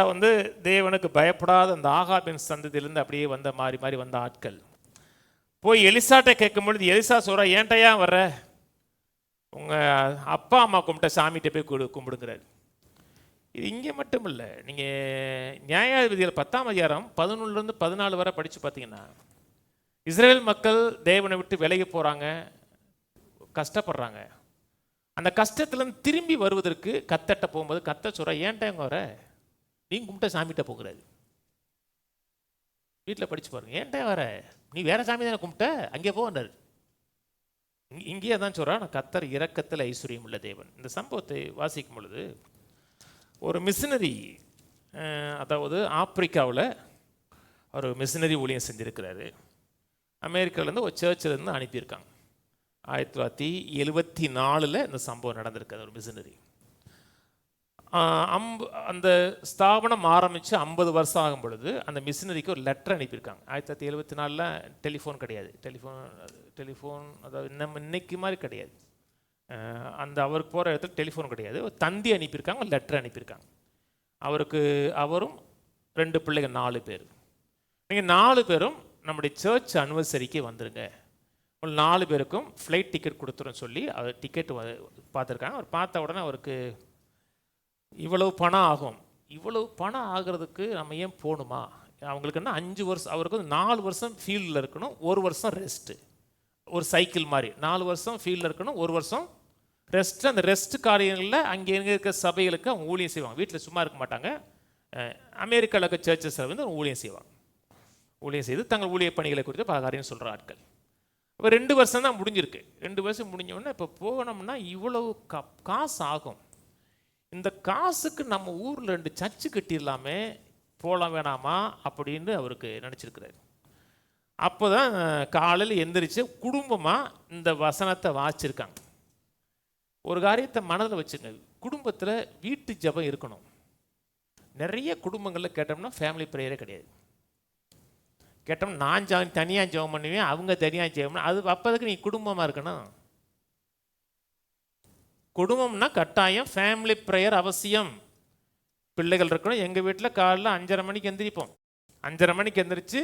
தேவனுக்கு பயப்படாத அந்த ஆகாபின் சந்ததியிலிருந்து அப்படியே மாறி வந்த ஆட்கள். போய் எலிசாட்ட கேட்கும் பொழுது எலிசா சொல்ற, ஏன்ட்டையா வர்ற? உங்க அப்பா அம்மா கும்பிட்ட சாமிகிட்ட போய் கும்பிடுங்கிறார். இது இங்கே மட்டும் இல்லை, நீங்கள் நியாயாதிபதிகள் 10ஆம் அதிகாரம் 11லேருந்து 14 வரை படித்து பார்த்தீங்கன்னா, இஸ்ரேல் மக்கள் தேவனை விட்டு விலகி போகிறாங்க, கஷ்டப்படுறாங்க. அந்த கஷ்டத்துலேருந்து திரும்பி வருவதற்கு கத்தட்ட போகும்போது கத்த சொல்ற, ஏன்ட்ட எங்க வர? நீங்க கும்பிட்ட சாமிகிட்ட போகிறாரு. வீட்டில் படித்து பாருங்க, ஏன்ட்ட வர? நீ வேற சாமி தானே கும்பிட்ட, அங்கே போனார். இங்கேயே தான் சொல்கிறா, நான் கத்தர் இரக்கத்தில் ஐஸ்வர்யம் உள்ள தேவன். இந்த சம்பவத்தை வாசிக்கும் பொழுது ஒரு மிஷினரி, அதாவது ஆப்பிரிக்காவில் ஒரு மிஷினரி ஊழியம் செஞ்சுருக்கிறாரு. அமெரிக்காவிலேருந்து ஒரு சர்ச்சிலேருந்து அனுப்பியிருக்காங்க. 1974 இந்த சம்பவம் நடந்திருக்காது. ஒரு மிஷினரி அந்த ஸ்தாபனம் ஆரம்பித்து 50 வருஷம் ஆகும் பொழுது அந்த மிஷினரிக்கு ஒரு லெட்டர் அனுப்பியிருக்காங்க. 1974 டெலிஃபோன் கிடையாது. டெலிஃபோன் அதாவது இன்னைக்கு மாதிரி கிடையாது. அந்த அவருக்கு போகிற இடத்துல டெலிஃபோன் கிடையாது. ஒரு தந்தி அனுப்பியிருக்காங்க, லெட்டர் அனுப்பியிருக்காங்க. அவரும் 2 பிள்ளைகள், 4 பேர். நீங்கள் 4 பேரும் நம்முடைய சர்ச் அனிவர்சரிக்கு வந்துடுங்க, ஒரு 4 பேருக்கும் ஃப்ளைட் டிக்கெட் கொடுத்துருன்னு சொல்லி அவர் டிக்கெட் பார்த்துருக்காங்க. அவர் பார்த்த உடனே அவருக்கு இவ்வளவு பணம் ஆகும், இவ்வளவு பணம் ஆகிறதுக்கு நம்ம ஏன் போகணுமா? அவங்களுக்கு என்ன 5 வருஷம், அவருக்கு 4 வருஷம் ஃபீல்டில் இருக்கணும், 1 வருஷம் ரெஸ்ட்டு. ஒரு சைக்கிள் மாதிரி 4 வருஷம் ஃபீல்டில் இருக்கணும், 1 வருஷம் ரெஸ்ட்டு. அந்த ரெஸ்ட் காரியங்களில் அங்கே இருக்கிற சபைகளுக்கு அவங்க ஊழியம் செய்வாங்க. வீட்டில் சும்மா இருக்க மாட்டாங்க. அமெரிக்காவில் இருக்க சர்ச்சஸ் ஊழியம் செய்வாங்க. ஊழியம் செய்து தங்கள் ஊழிய பணிகளை குறித்து பல காரியம் சொல்கிற ஆட்கள். இப்போ 2 வருஷம் தான் முடிஞ்சிருக்கு. 2 வருஷம் முடிஞ்சோடனே இப்போ போகணும்னா இவ்வளவு காசு ஆகும். இந்த காசுக்கு நம்ம ஊரில் 2 சர்ச்சு கட்டிடலாமே, போகலாம் வேணாமா அப்படின்னு அவருக்கு நினச்சிருக்கிறாரு. அப்போ தான் காலையில் எந்திரிச்சு குடும்பமாக இந்த வசனத்தை வாசிச்சிருக்காங்க. ஒரு காரியத்தை மனதில் வச்சுங்க, குடும்பத்தில் வீட்டு ஜெபம் இருக்கணும். நிறைய குடும்பங்களில் கேட்டோம்னா ஃபேமிலி ப்ரேயரே கிடையாது. கேட்டோம்னா நான் தனியாக ஜெபம் பண்ணுவேன், அவங்க தனியாக ஜெபம் பண்ண, அது அப்போதுக்கு நீ குடும்பமாக இருக்கணும். குடும்பம்னா கட்டாயம் ஃபேமிலி ப்ரேயர் அவசியம். பிள்ளைகள் இருக்கணும். எங்கள் வீட்டில் காலைல 5:30 மணிக்கு எந்திரிப்போம். 5:30 மணிக்கு எந்திரிச்சு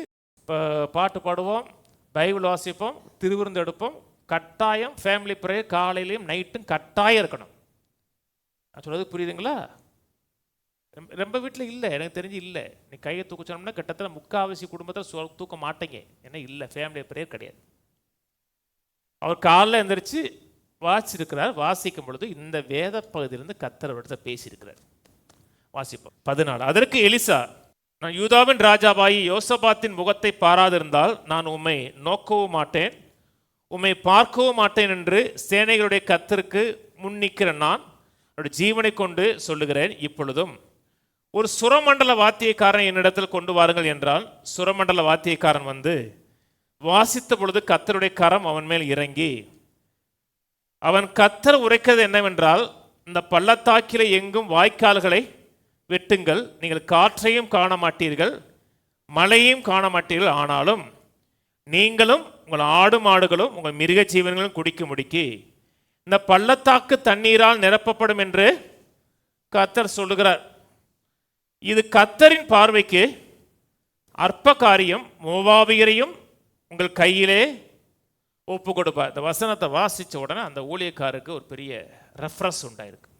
பாட்டு பாடுவோம், பைபிள் வாசிப்போம், திருவிருந்து எடுப்போம். கட்டாயம் ஃபேமிலி ப்ரேயர் காலையிலையும் நைட்டும் கட்டாயம் இருக்கணும். நான் சொல்கிறது புரியுதுங்களா? ரொம்ப வீட்டில் இல்லை, எனக்கு தெரிஞ்சு இல்லை. நீ கையை தூக்க சொன்னோம்னா கிட்டத்தட்ட முக்கால்வாசி குடும்பத்தில் தூக்க மாட்டேங்க. ஏன்னா இல்லை, ஃபேமிலி ப்ரேயர் கிடையாது. அவர் காலைல எந்திரிச்சு வாசிச்சிருக்கிறார். வாசிக்கும் பொழுது இந்த வேத பகுதியிலிருந்து கர்த்தர் இடத்துல பேசியிருக்கிறார். வாசிப்போம் 14. அதற்கு எலிசா, நான் யூதாவின் ராஜாவாயி யோசபாத்தின் முகத்தை பாராதிருந்தால் நான் உம்மை நோக்கவும் மாட்டேன், உம்மை பார்க்கவும் மாட்டேன் என்று சேனைகளுடைய கர்த்தருக்கு முன்னிக்கிற நான் அவருடைய ஜீவனை கொண்டு சொல்லுகிறேன். இப்பொழுதும் ஒரு சுரமண்டல வாத்தியக்காரன் என்னிடத்தில் கொண்டு வாருங்கள் என்றால், சுரமண்டல வாத்தியக்காரன் வந்து வாசித்த பொழுது கர்த்தருடைய கரம் அவன் மேல் இறங்கி, அவன் கர்த்தர் உரைக்கிறது என்னவென்றால், இந்த பள்ளத்தாக்கிலே எங்கும் வாய்க்கால்களை வெட்டுங்கள், நீங்கள் காற்றையும் காண மாட்டீர்கள், மழையையும் காண மாட்டீர்கள், ஆனாலும் நீங்களும் உங்கள் ஆடு மாடுகளும் உங்கள் மிருக ஜீவன்களும் குடிக்க முடிக்கி இந்த பள்ளத்தாக்கு தண்ணீரால் நிரப்பப்படும் என்று கர்த்தர் சொல்லுகிறார். இது கர்த்தரின் பார்வைக்கு அற்ப காரியம், மோவாபியரையும் உங்கள் கையிலே ஒப்பு கொடுப்பார். இந்த வசனத்தை வாசித்த உடனே அந்த ஊழியக்காருக்கு ஒரு பெரிய ரெஃப்ரெஷ் உண்டாயிருக்கு.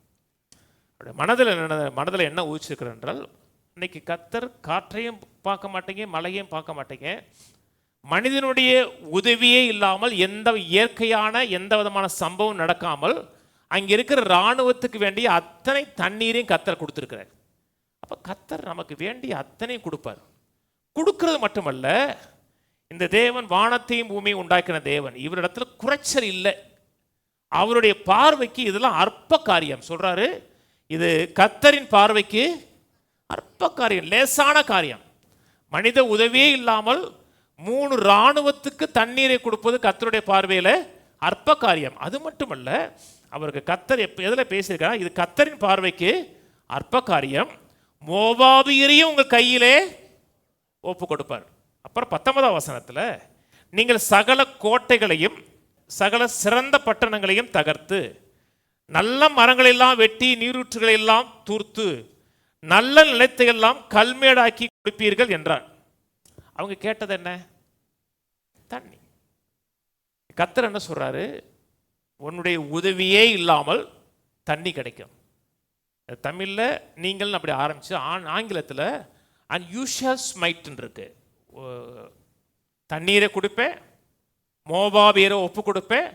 மனதில் என்ன ஊழிச்சிருக்கிறார் என்றால், இன்னைக்கு கர்த்தர் காற்றையும் பார்க்க மாட்டேங்க, மழையும் பார்க்க மாட்டேங்க, மனிதனுடைய உதவியே இல்லாமல் எந்த இயற்கையான எந்த விதமான சம்பவம் நடக்காமல் அங்கே இருக்கிற இராணுவத்துக்கு வேண்டிய அத்தனை தண்ணீரையும் கர்த்தர் கொடுத்துருக்கிறார். அப்போ கர்த்தர் நமக்கு வேண்டிய அத்தனையும் கொடுப்பார். கொடுக்கிறது மட்டுமல்ல, இந்த தேவன் வானத்தையும் பூமியும் உண்டாக்கின தேவன், இவரிடத்துல குறைச்சல் இல்லை. அவருடைய பார்வைக்கு இதெல்லாம் அற்ப காரியம். சொல்றாரு, இது கர்த்தரின் பார்வைக்கு அற்ப காரியம், லேசான காரியம். மனித உதவியே இல்லாமல் 3 இராணுவத்துக்கு தண்ணீரை கொடுப்பது கர்த்தருடைய பார்வையில் அற்ப காரியம். அது மட்டுமல்ல, அவருக்கு கர்த்தர் எதில் பேசியிருக்காங்க, இது கர்த்தரின் பார்வைக்கு அற்ப காரியம், மோவாபியரையும் உங்கள் கையிலே ஒப்பு கொடுப்பார். அப்புறம் 19ஆம் வசனத்தில், நீங்கள் சகல கோட்டைகளையும் சகல சிறந்த பட்டணங்களையும் தகர்த்து நல்ல மரங்களெல்லாம் வெட்டி நீரூற்றுகளெல்லாம் தூர்த்து நல்ல நிலத்தையெல்லாம் கல்மேடாக்கி கொடுப்பீர்கள் என்றார். அவங்க கேட்டது என்ன? தண்ணி. கர்த்தர் என்ன சொல்றாரு? உன்னுடைய உதவியே இல்லாமல் தண்ணி கிடைக்கும். தமிழில் நீங்கள் அப்படி ஆரம்பிச்சு, ஆங்கிலத்தில் அன்யூஷுவல் ஸ்மைட்ன்னு இருக்கு. தண்ணீரை கொடுப்பேன், மோவாபியரை ஒப்பு கொடுப்பேன்,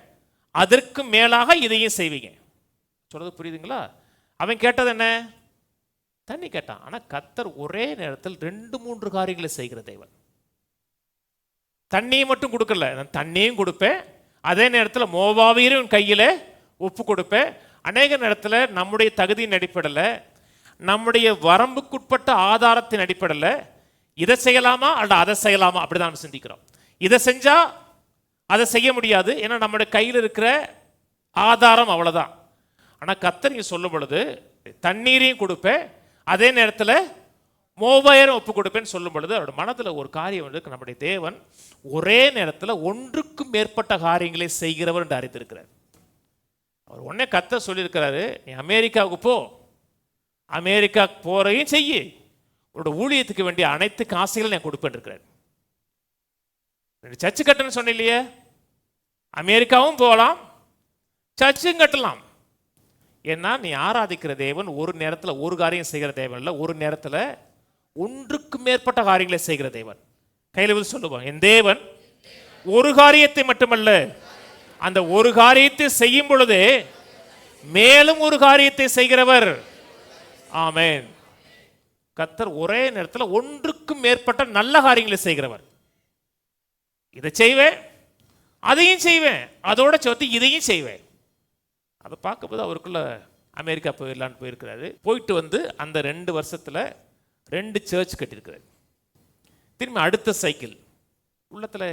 அதற்கு மேலாக இதையும் செய்வீங்க. சொல்றது புரியுதுங்களா? அவன் கேட்டது என்ன? தண்ணி கேட்டான். ஆனால் கர்த்தர் ஒரே நேரத்தில் 2-3 காரியங்களை செய்கிற தேவன். தண்ணியை மட்டும் கொடுக்கல, நான் தண்ணியும் கொடுப்பேன், அதே நேரத்தில் மோவாபியரும் கையில் ஒப்பு கொடுப்பேன். அநேக நேரத்தில் நம்முடைய தகுதியின் அடிப்படையில், நம்முடைய வரம்புக்குட்பட்ட ஆதாரத்தின் அடிப்படையில் இதை செய்யலாமா அல்ல அதை செய்யலாமா அப்படிதான் சிந்திக்கிறோம். இதை செஞ்சா அதை செய்ய முடியாது, ஏன்னா நம்முடைய கையில் இருக்கிற ஆதாரம் அவ்வளோதான். ஆனால் கர்த்தர் இங்கே சொல்லும் பொழுது தண்ணீரையும் கொடுப்பேன், அதே நேரத்தில் மோவாபியரும் ஒப்பு கொடுப்பேன்னு சொல்லும் பொழுது அவரோட மனதில் ஒரு காரியம் இருக்கு. நம்முடைய தேவன் ஒரே நேரத்தில் ஒன்றுக்கும் மேற்பட்ட காரியங்களை செய்கிறவர் என்று அறிந்திருக்கிறார். அவர் உடனே கர்த்தர் சொல்லியிருக்கிறாரு, நீ அமெரிக்காவுக்கு போ, அமெரிக்கா போறையும் செய்யி, உன்னோட ஊழியத்துக்கு வேண்டிய அனைத்து காசுகளும் நான் கொடுப்பேன் இருக்கிறார். சர்ச்சு கட்டணும்னு சொன்ன இல்லையே, அமெரிக்காவும் போகலாம், சர்ச்சும் கட்டலாம். ஏன்னா நீ ஆராதிக்கிற தேவன் ஒரு நேரத்தில் ஒரு காரியம் செய்கிற தேவன் இல்லை, ஒரு நேரத்தில் ஒன்றுக்கு மேற்பட்ட காரியங்களை செய்கிற தேவன். கையில் சொல்லுவாங்க, என் தேவன் ஒரு காரியத்தை மட்டுமல்ல, அந்த ஒரு காரியத்தை செய்யும் பொழுதே மேலும் ஒரு காரியத்தை செய்கிறவர். ஆமென். கர்த்தர் ஒரே நேரத்தில் ஒன்றுக்கும் மேற்பட்ட நல்ல காரியங்களை செய்கிறவர். இதை செய்வேன், அதையும் செய்வேன், அதோட சேர்த்து இதையும் செய்வேன். அதை பார்க்கும்போது அவருக்குள்ள அமெரிக்கா போயிடலான்னு போயிருக்கிறாரு. போயிட்டு வந்து அந்த 2 வருஷத்தில் 2 சர்ச் கட்டியிருக்கிறார். திரும்பி அடுத்த சைக்கிள் உள்ளத்தில்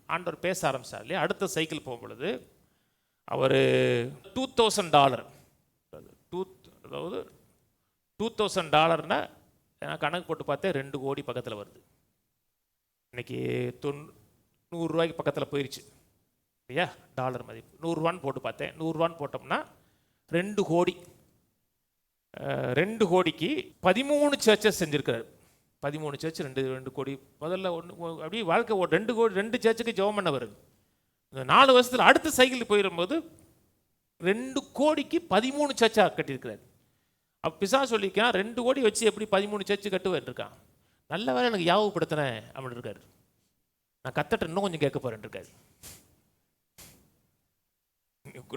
ஆண்டவர் பேச ஆரம்பிச்சார் இல்லையா? அடுத்த சைக்கிள் போகும் பொழுது அவர் $2000, அதாவது $2000 நான் கணக்கு போட்டு பார்த்தேன், 2 கோடி பக்கத்தில் வருது. இன்னைக்கு 100 ரூபாய்க்கு பக்கத்தில் போயிடுச்சு இல்லையா? டாலர் மதிப்பு 100 ரூபான்னு போட்டு பார்த்தேன். 100 ரூபான்னு போட்டோம்னா 2 கோடி. 2 கோடிக்கு 13 சர்ச்சஸ் செஞ்சுருக்கிறார். 13 சர்ச் 2 கோடி. முதல்ல அப்படியே வாழ்க்கை 2 கோடி 2 சர்ச்சுக்கு ஜெபம் பண்ண வருது. இந்த 4 வருஷத்தில் அடுத்த சைக்கிள் போயிடும்போது 2 கோடிக்கு 13 சர்ச்சாக கட்டியிருக்கிறார். அப்போ பிசா சொல்லியிருக்கான், 2 கோடி வச்சு எப்படி 13 சர்ச்சு கட்டுவேன் இருக்கான். நல்ல வேலை எனக்கு யாவப்படுத்தினேன் அப்படின்னு இருக்காரு. நான் கத்தட்ட இன்னும் கொஞ்சம் கேட்க போறேன் இருக்காரு.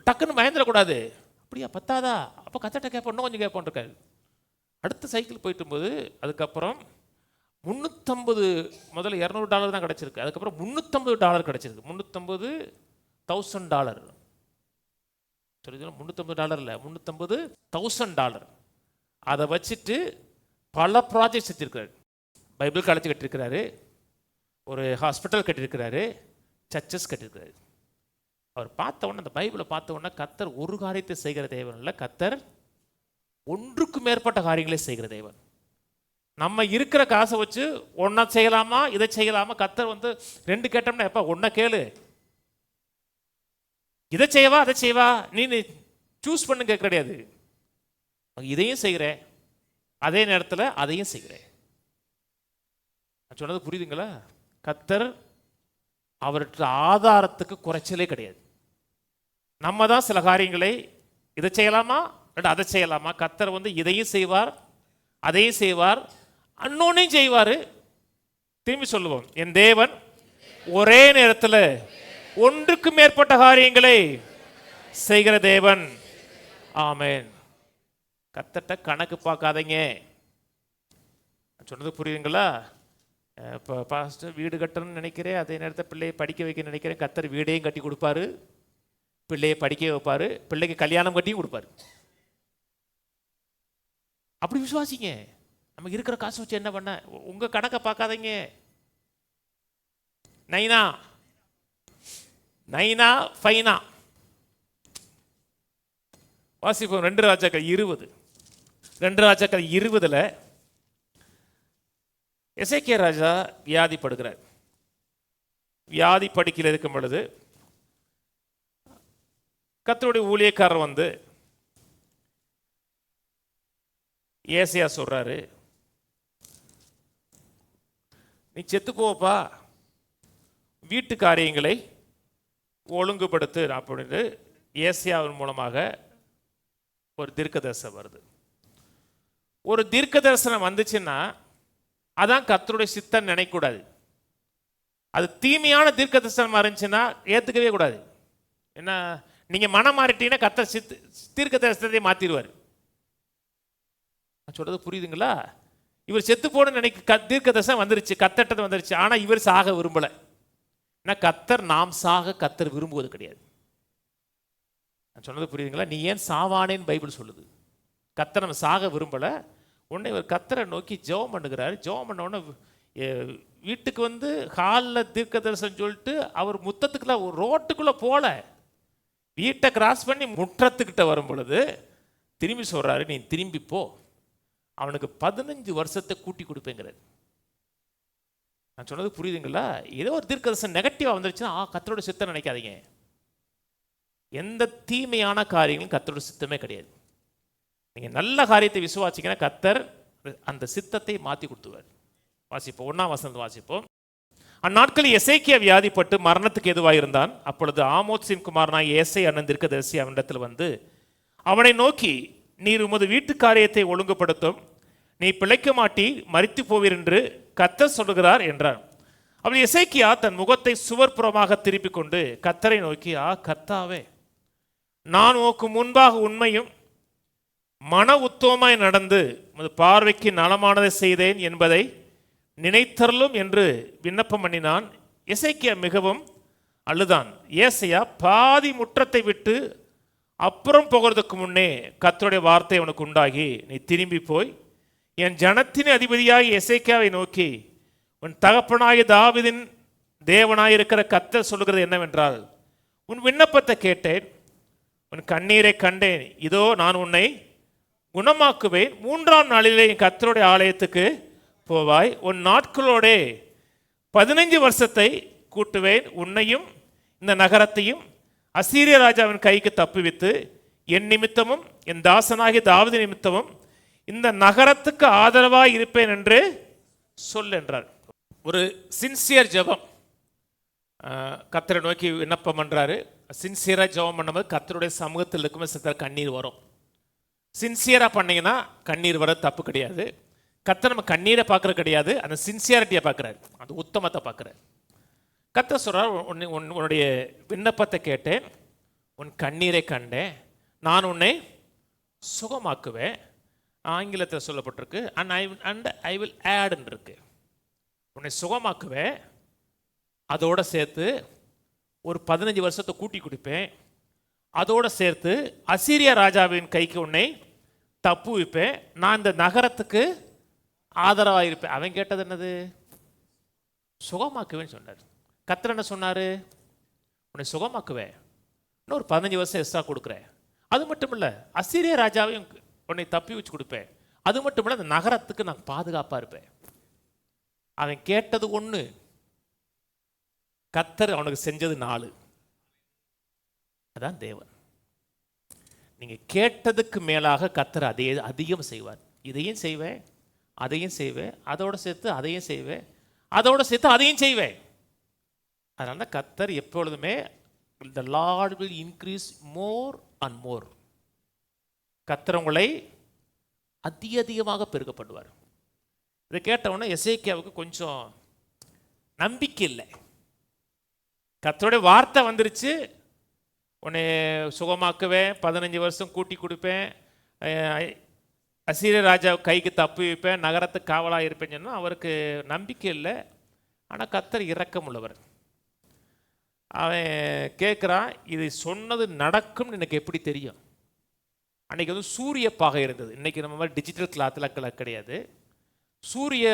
டக்குன்னு பயந்துடக்கூடாது. அப்படியா பத்தாதா, அப்போ கத்தட்ட கேட்போம், இன்னும் கொஞ்சம் கேட்போம் இருக்காரு. அடுத்த சைக்கிள் போயிட்டு போது அதுக்கப்புறம் 350, முதல்ல $200 தான் கிடச்சிருக்கு, அதுக்கப்புறம் $350 கிடச்சிருக்கு. $350,000 சொல்லி $350 இல்லை, $350,000. அதை வச்சுட்டு பல ப்ராஜெக்ட்ஸ் வச்சிருக்கிறாரு. பைபிள் காலேஜ் கட்டியிருக்கிறாரு, ஒரு ஹாஸ்பிட்டல் கட்டியிருக்கிறாரு, சர்ச்சஸ் கட்டியிருக்கிறாரு. அவர் பார்த்த உடனே, அந்த பைபிளை பார்த்த உடனே, கர்த்தர் ஒரு காரியத்தை செய்கிற தேவன் இல்லை, கர்த்தர் ஒன்றுக்கு மேற்பட்ட காரியங்களே செய்கிற தேவன். நம்ம இருக்கிற காசை வச்சு ஒன்றை செய்யலாமா இதை செய்யலாமா? கர்த்தர் 2 கேட்டோம்னா, எப்போ ஒன்றை கேளு, இதை செய்வா அதை செய்வா நீ சூஸ் பண்ணு கேட்க கிடையாது. இதையும் செய்கிறேன், அதே நேரத்தில் அதையும் செய்கிறேன். நான் சொன்னது புரியுதுங்களா? கர்த்தர் அவர்கிட்ட ஆதாரத்துக்கு குறைச்சலே கிடையாது. நம்ம தான் சில காரியங்களை இதை செய்யலாமா அதை செய்யலாமா. கர்த்தர் வந்து இதையும் செய்வார், அதையும் செய்வார், அன்னொன்னையும் செய்வார். திரும்பி சொல்லுவோம், என் தேவன் ஒரே நேரத்தில் ஒன்றுக்கு மேற்பட்ட காரியங்களை செய்கிற தேவன். ஆமென். கர்த்தர்ட்ட கணக்கு பார்க்காதீங்க. சொன்னது புரியுதுங்களா? இப்போ பாஸ்டர் வீடு கட்டணும்னு நினைக்கிறேன், அதே நேரத்தில் பிள்ளையை படிக்க வைக்க நினைக்கிறேன். கர்த்தர் வீடையும் கட்டி கொடுப்பாரு, பிள்ளையை படிக்க வைப்பாரு, பிள்ளைக்கு கல்யாணம் கட்டியும் கொடுப்பாரு. அப்படி விசுவாசிங்க. நமக்கு இருக்கிற காசு வச்சு என்ன பண்ண? உங்க கணக்கை பார்க்காதீங்க. நைனா நைனா ஃபைனா. வாசிப்போம் 2 ராஜாக்கள் 20. 2 ராஜாக்கள் 20 எசேக்கியா ராஜா வியாதிப்படுகிறார். வியாதி படுக்கையில் இருக்கும் பொழுது கர்த்தருடைய ஊழியக்காரர் வந்து ஏசையா சொல்றாரு, நீ செத்து போப்பா, வீட்டு காரியங்களை ஒழுங்குபடுத்து அப்படின்னு ஏசையாவின் மூலமாக ஒரு தீர்க்க தரிசனம் வருது. ஒரு தீர்க்க தரிசனம் வந்துச்சுன்னா அதான் கர்த்தருடைய சித்தம் நினைக்கக்கூடாது. அது தீமையான தீர்க்க தரிசனமாக இருந்துச்சுன்னா ஏற்றுக்கவே கூடாது. ஏன்னா நீங்கள் மனம் மாறிட்டீங்கன்னா கர்த்தர் தீர்க்க தரிசனத்தை மாற்றிடுவார். நான் சொல்றது புரியுதுங்களா? இவர் செத்து போன நினைக்க தீர்க்க தரிசனம் வந்துருச்சு, கர்த்தர்ட்ட வந்துருச்சு. ஆனால் இவர் சாக விரும்பலை. ஏன்னா கர்த்தர் நாம் சாக கர்த்தர் விரும்புவது கிடையாது. நான் சொன்னது புரியுதுங்களா? நீ ஏன் சாவானேன்னு பைபிள் சொல்லுது. கர்த்தர் நம்ம சாக விரும்பலை. உடனே இவர் கர்த்தரை நோக்கி ஜெபம் பண்ணுகிறார். ஜெபம் பண்ண உடனே வீட்டுக்கு வந்து ஹாலில் தீர்க்க தரிசனம் சொல்லிட்டு அவர் முத்தத்துக்குள்ள ஒரு ரோட்டுக்குள்ளே போல, வீட்டை கிராஸ் பண்ணி முற்றத்துக்கிட்ட வரும் பொழுது திரும்பி சொல்கிறாரு, நீ திரும்பி போ, அவனுக்கு 15 வருஷத்தை கூட்டி கொடுப்பேங்கிறார். நான் சொன்னது புரியுதுங்களா? ஏதோ ஒரு தீர்க்க தரிசனம் நெகட்டிவாக வந்துருச்சுன்னா கர்த்தரோட சித்தம் நினைக்காதீங்க. எந்த தீமையான காரியங்களும் கர்த்தரோட சித்தமே கிடையாது. நீங்கள் நல்ல காரியத்தை விசுவாசிங்கன்னா கர்த்தர் அந்த சித்தத்தை மாற்றி கொடுத்துவார். வாசிப்போம் 1ஆம் வசனம் வாசிப்போம். அந்நாட்களில் எசேக்கியா வியாதிப்பட்டு மரணத்துக்கு எதுவாக இருந்தான். அப்பொழுது ஆமோத்சின் குமாரனாய் ஏசை அண்ணன் தீர்க்கதரிசி அவனிடத்தில் வந்து அவனை நோக்கி, நீர் உமது வீட்டு காரியத்தை ஒழுங்குபடுத்தும், நீ பிழைக்க மாட்டி மரித்து போவீர் என்று கர்த்தர் சொல்லுகிறார் என்றான். அப்படி எசேக்கியா தன் முகத்தை சுவர்புறமாக திருப்பி கொண்டு கர்த்தரை நோக்கி, கர்த்தாவே, நான் உனக்கு முன்பாக உண்மையும் மன உத்தமமாய் நடந்து உமது பார்வைக்கு நலமானதை செய்தேன் என்பதை நினைத்தருளும் என்று விண்ணப்பம் பண்ணினான். எசேக்கியா மிகவும் அழுதான். ஏசையா பாதி முற்றத்தை விட்டு அப்புறம் போகிறதுக்கு முன்னே கர்த்தருடைய வார்த்தை அவனுக்கு உண்டாகி, நீ திரும்பி போய் என் ஜனத்தின் அதிபதியாகி எசேக்கியாவை நோக்கி, உன் தகப்பனாகிய தாவீதின் தேவனாயிருக்கிற கர்த்தர் சொல்லுகிறது என்னவென்றால், உன் விண்ணப்பத்தை கேட்டேன், உன் கண்ணீரை கண்டேன், இதோ நான் உன்னை குணமாக்குவேன். 3ஆம் நாளிலே என் கர்த்தருடைய ஆலயத்துக்கு போவாய், உன் நாட்களோட 15 வருஷத்தை கூட்டுவேன், உன்னையும் இந்த நகரத்தையும் அசீரிய ராஜாவின் கைக்கு தப்புவித்து என் நிமித்தமும் என் தாசனாகிய தாவீது நிமித்தமும் இந்த நகரத்துக்கு ஆதரவாக இருப்பேன் என்று சொல் என்றார். ஒரு சின்சியர் ஜெபம். கர்த்தரை நோக்கி விண்ணப்பம் பண்றாரு. சின்சியராக ஜெபம் பண்ணும்போது கர்த்தருடைய சமூகத்தில் இருக்கும்போது சில கண்ணீர் வரும். சின்சியராக பண்ணீங்கன்னா கண்ணீர் வர தப்பு கிடையாது. கர்த்தர் நம்ம கண்ணீரை பார்க்கறது கிடையாது, அந்த சின்சியாரிட்டியை பார்க்குறாரு, அந்த உத்தமத்தை பார்க்குறாரு. கர்த்தர் சொல்கிறார், உன்னுடைய விண்ணப்பத்தை கேட்டேன், உன் கண்ணீரை கண்டேன், நான் உன்னை சுகமாக்குவேன். ஆங்கிலத்தில் சொல்லப்பட்டிருக்கு அண்ட் ஐ வில் ஆட்ன்னு இருக்கு. உன்னை சுகமாக்குவேன், அதோடு சேர்த்து ஒரு 15 வருஷத்தை கூட்டி கொடுப்பேன், அதோடு சேர்த்து அசீரியா ராஜாவின் கைக்கு உன்னை தப்பு வைப்பேன், நான் இந்த நகரத்துக்கு ஆதரவாக இருப்பேன். அவன் கேட்டது என்னது? சுகமாக்குவேன்னு சொன்னார். கர்த்தர் என்ன சொன்னார்? உன்னை சுகமாக்குவேன், இன்னும் ஒரு 15 வருஷம் எக்ஸ்ட்ரா கொடுக்குறேன், அது மட்டும் இல்லை அசீரிய ராஜாவையும் உன்னை தப்பி வச்சு கொடுப்பேன், அது மட்டும் இல்லை அந்த நகரத்துக்கு நான் பாதுகாப்பாக இருப்பேன். அவன் கேட்டது 1, கர்த்தர் அவனுக்கு செஞ்சது 4. அதான் தேவன். நீங்க கேட்டதுக்கு மேலாக கர்த்தர் அதே அதிகம் செய்வார். இதையும் செய்வேன், அதையும் செய்வேன், அதோட சேர்த்து அதையும் செய்வேன், அதோட சேர்த்து அதையும் செய்வேன். அதனால தான் கர்த்தர் எப்பொழுதுமே the Lord will increase more and more. கர்த்தர் உங்களை அதிகமாக பெருக்கப்படுவார். இதை கேட்டவுடனே எசேக்கியாவுக்கு கொஞ்சம் நம்பிக்கை இல்லை. கர்த்தருடைய வார்த்தை வந்துருச்சு, உன்னை சுகமாக்குவேன், 15 வருஷம் கூட்டி கொடுப்பேன், அசீரிய ராஜா கைக்கு தப்பி வைப்பேன், நகரத்துக்கு காவலாக இருப்பேன்னு சொன்னால் அவருக்கு நம்பிக்கை இல்லை. ஆனால் கர்த்தர் இரக்கம் உள்ளவர். அவன் கேட்குறான், இது சொன்னது நடக்கும்னு எனக்கு எப்படி தெரியும்? அன்றைக்கி வந்து சூரிய பாகை இருந்தது. இன்றைக்கி நம்ம மாதிரி டிஜிட்டல் கிளாத்தில் கிடையாது. சூரிய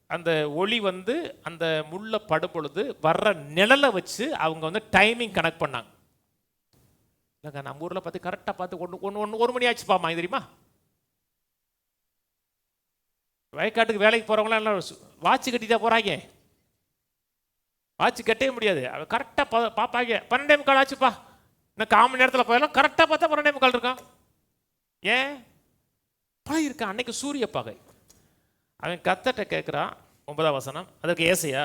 அந்த ஒளி வந்து அந்த முள்ள படும் பொழுது வர்ற நிழலை வச்சு அவங்க வந்து டைமிங் கனெக்ட் பண்ணாங்க. இல்லைங்க, நம்ம ஊரில் பார்த்து கரெக்டாக பார்த்து 1 மணி ஆச்சு பாமா, தெரியுமா? வயக்காட்டுக்கு வேலைக்கு போகிறவங்களாம் எல்லாம் வாட்ச் கட்டி தான் போகிறாங்க. வாட்ச் கட்டவே முடியாது. அவன் கரெக்டாக பார்ப்பாங்க, 12:45 ஆச்சுப்பா, இன்னும் 1/4 மணி நேரத்தில் போயெல்லாம் கரெக்டாக பார்த்தா 12:45 இருக்கான். ஏன் பழகி இருக்கான்? அன்னைக்கு சூரிய பகை. அவன் கர்த்தர்ட்ட கேட்குறான், 9ஆம் வசனம். அதற்கு ஏசையா,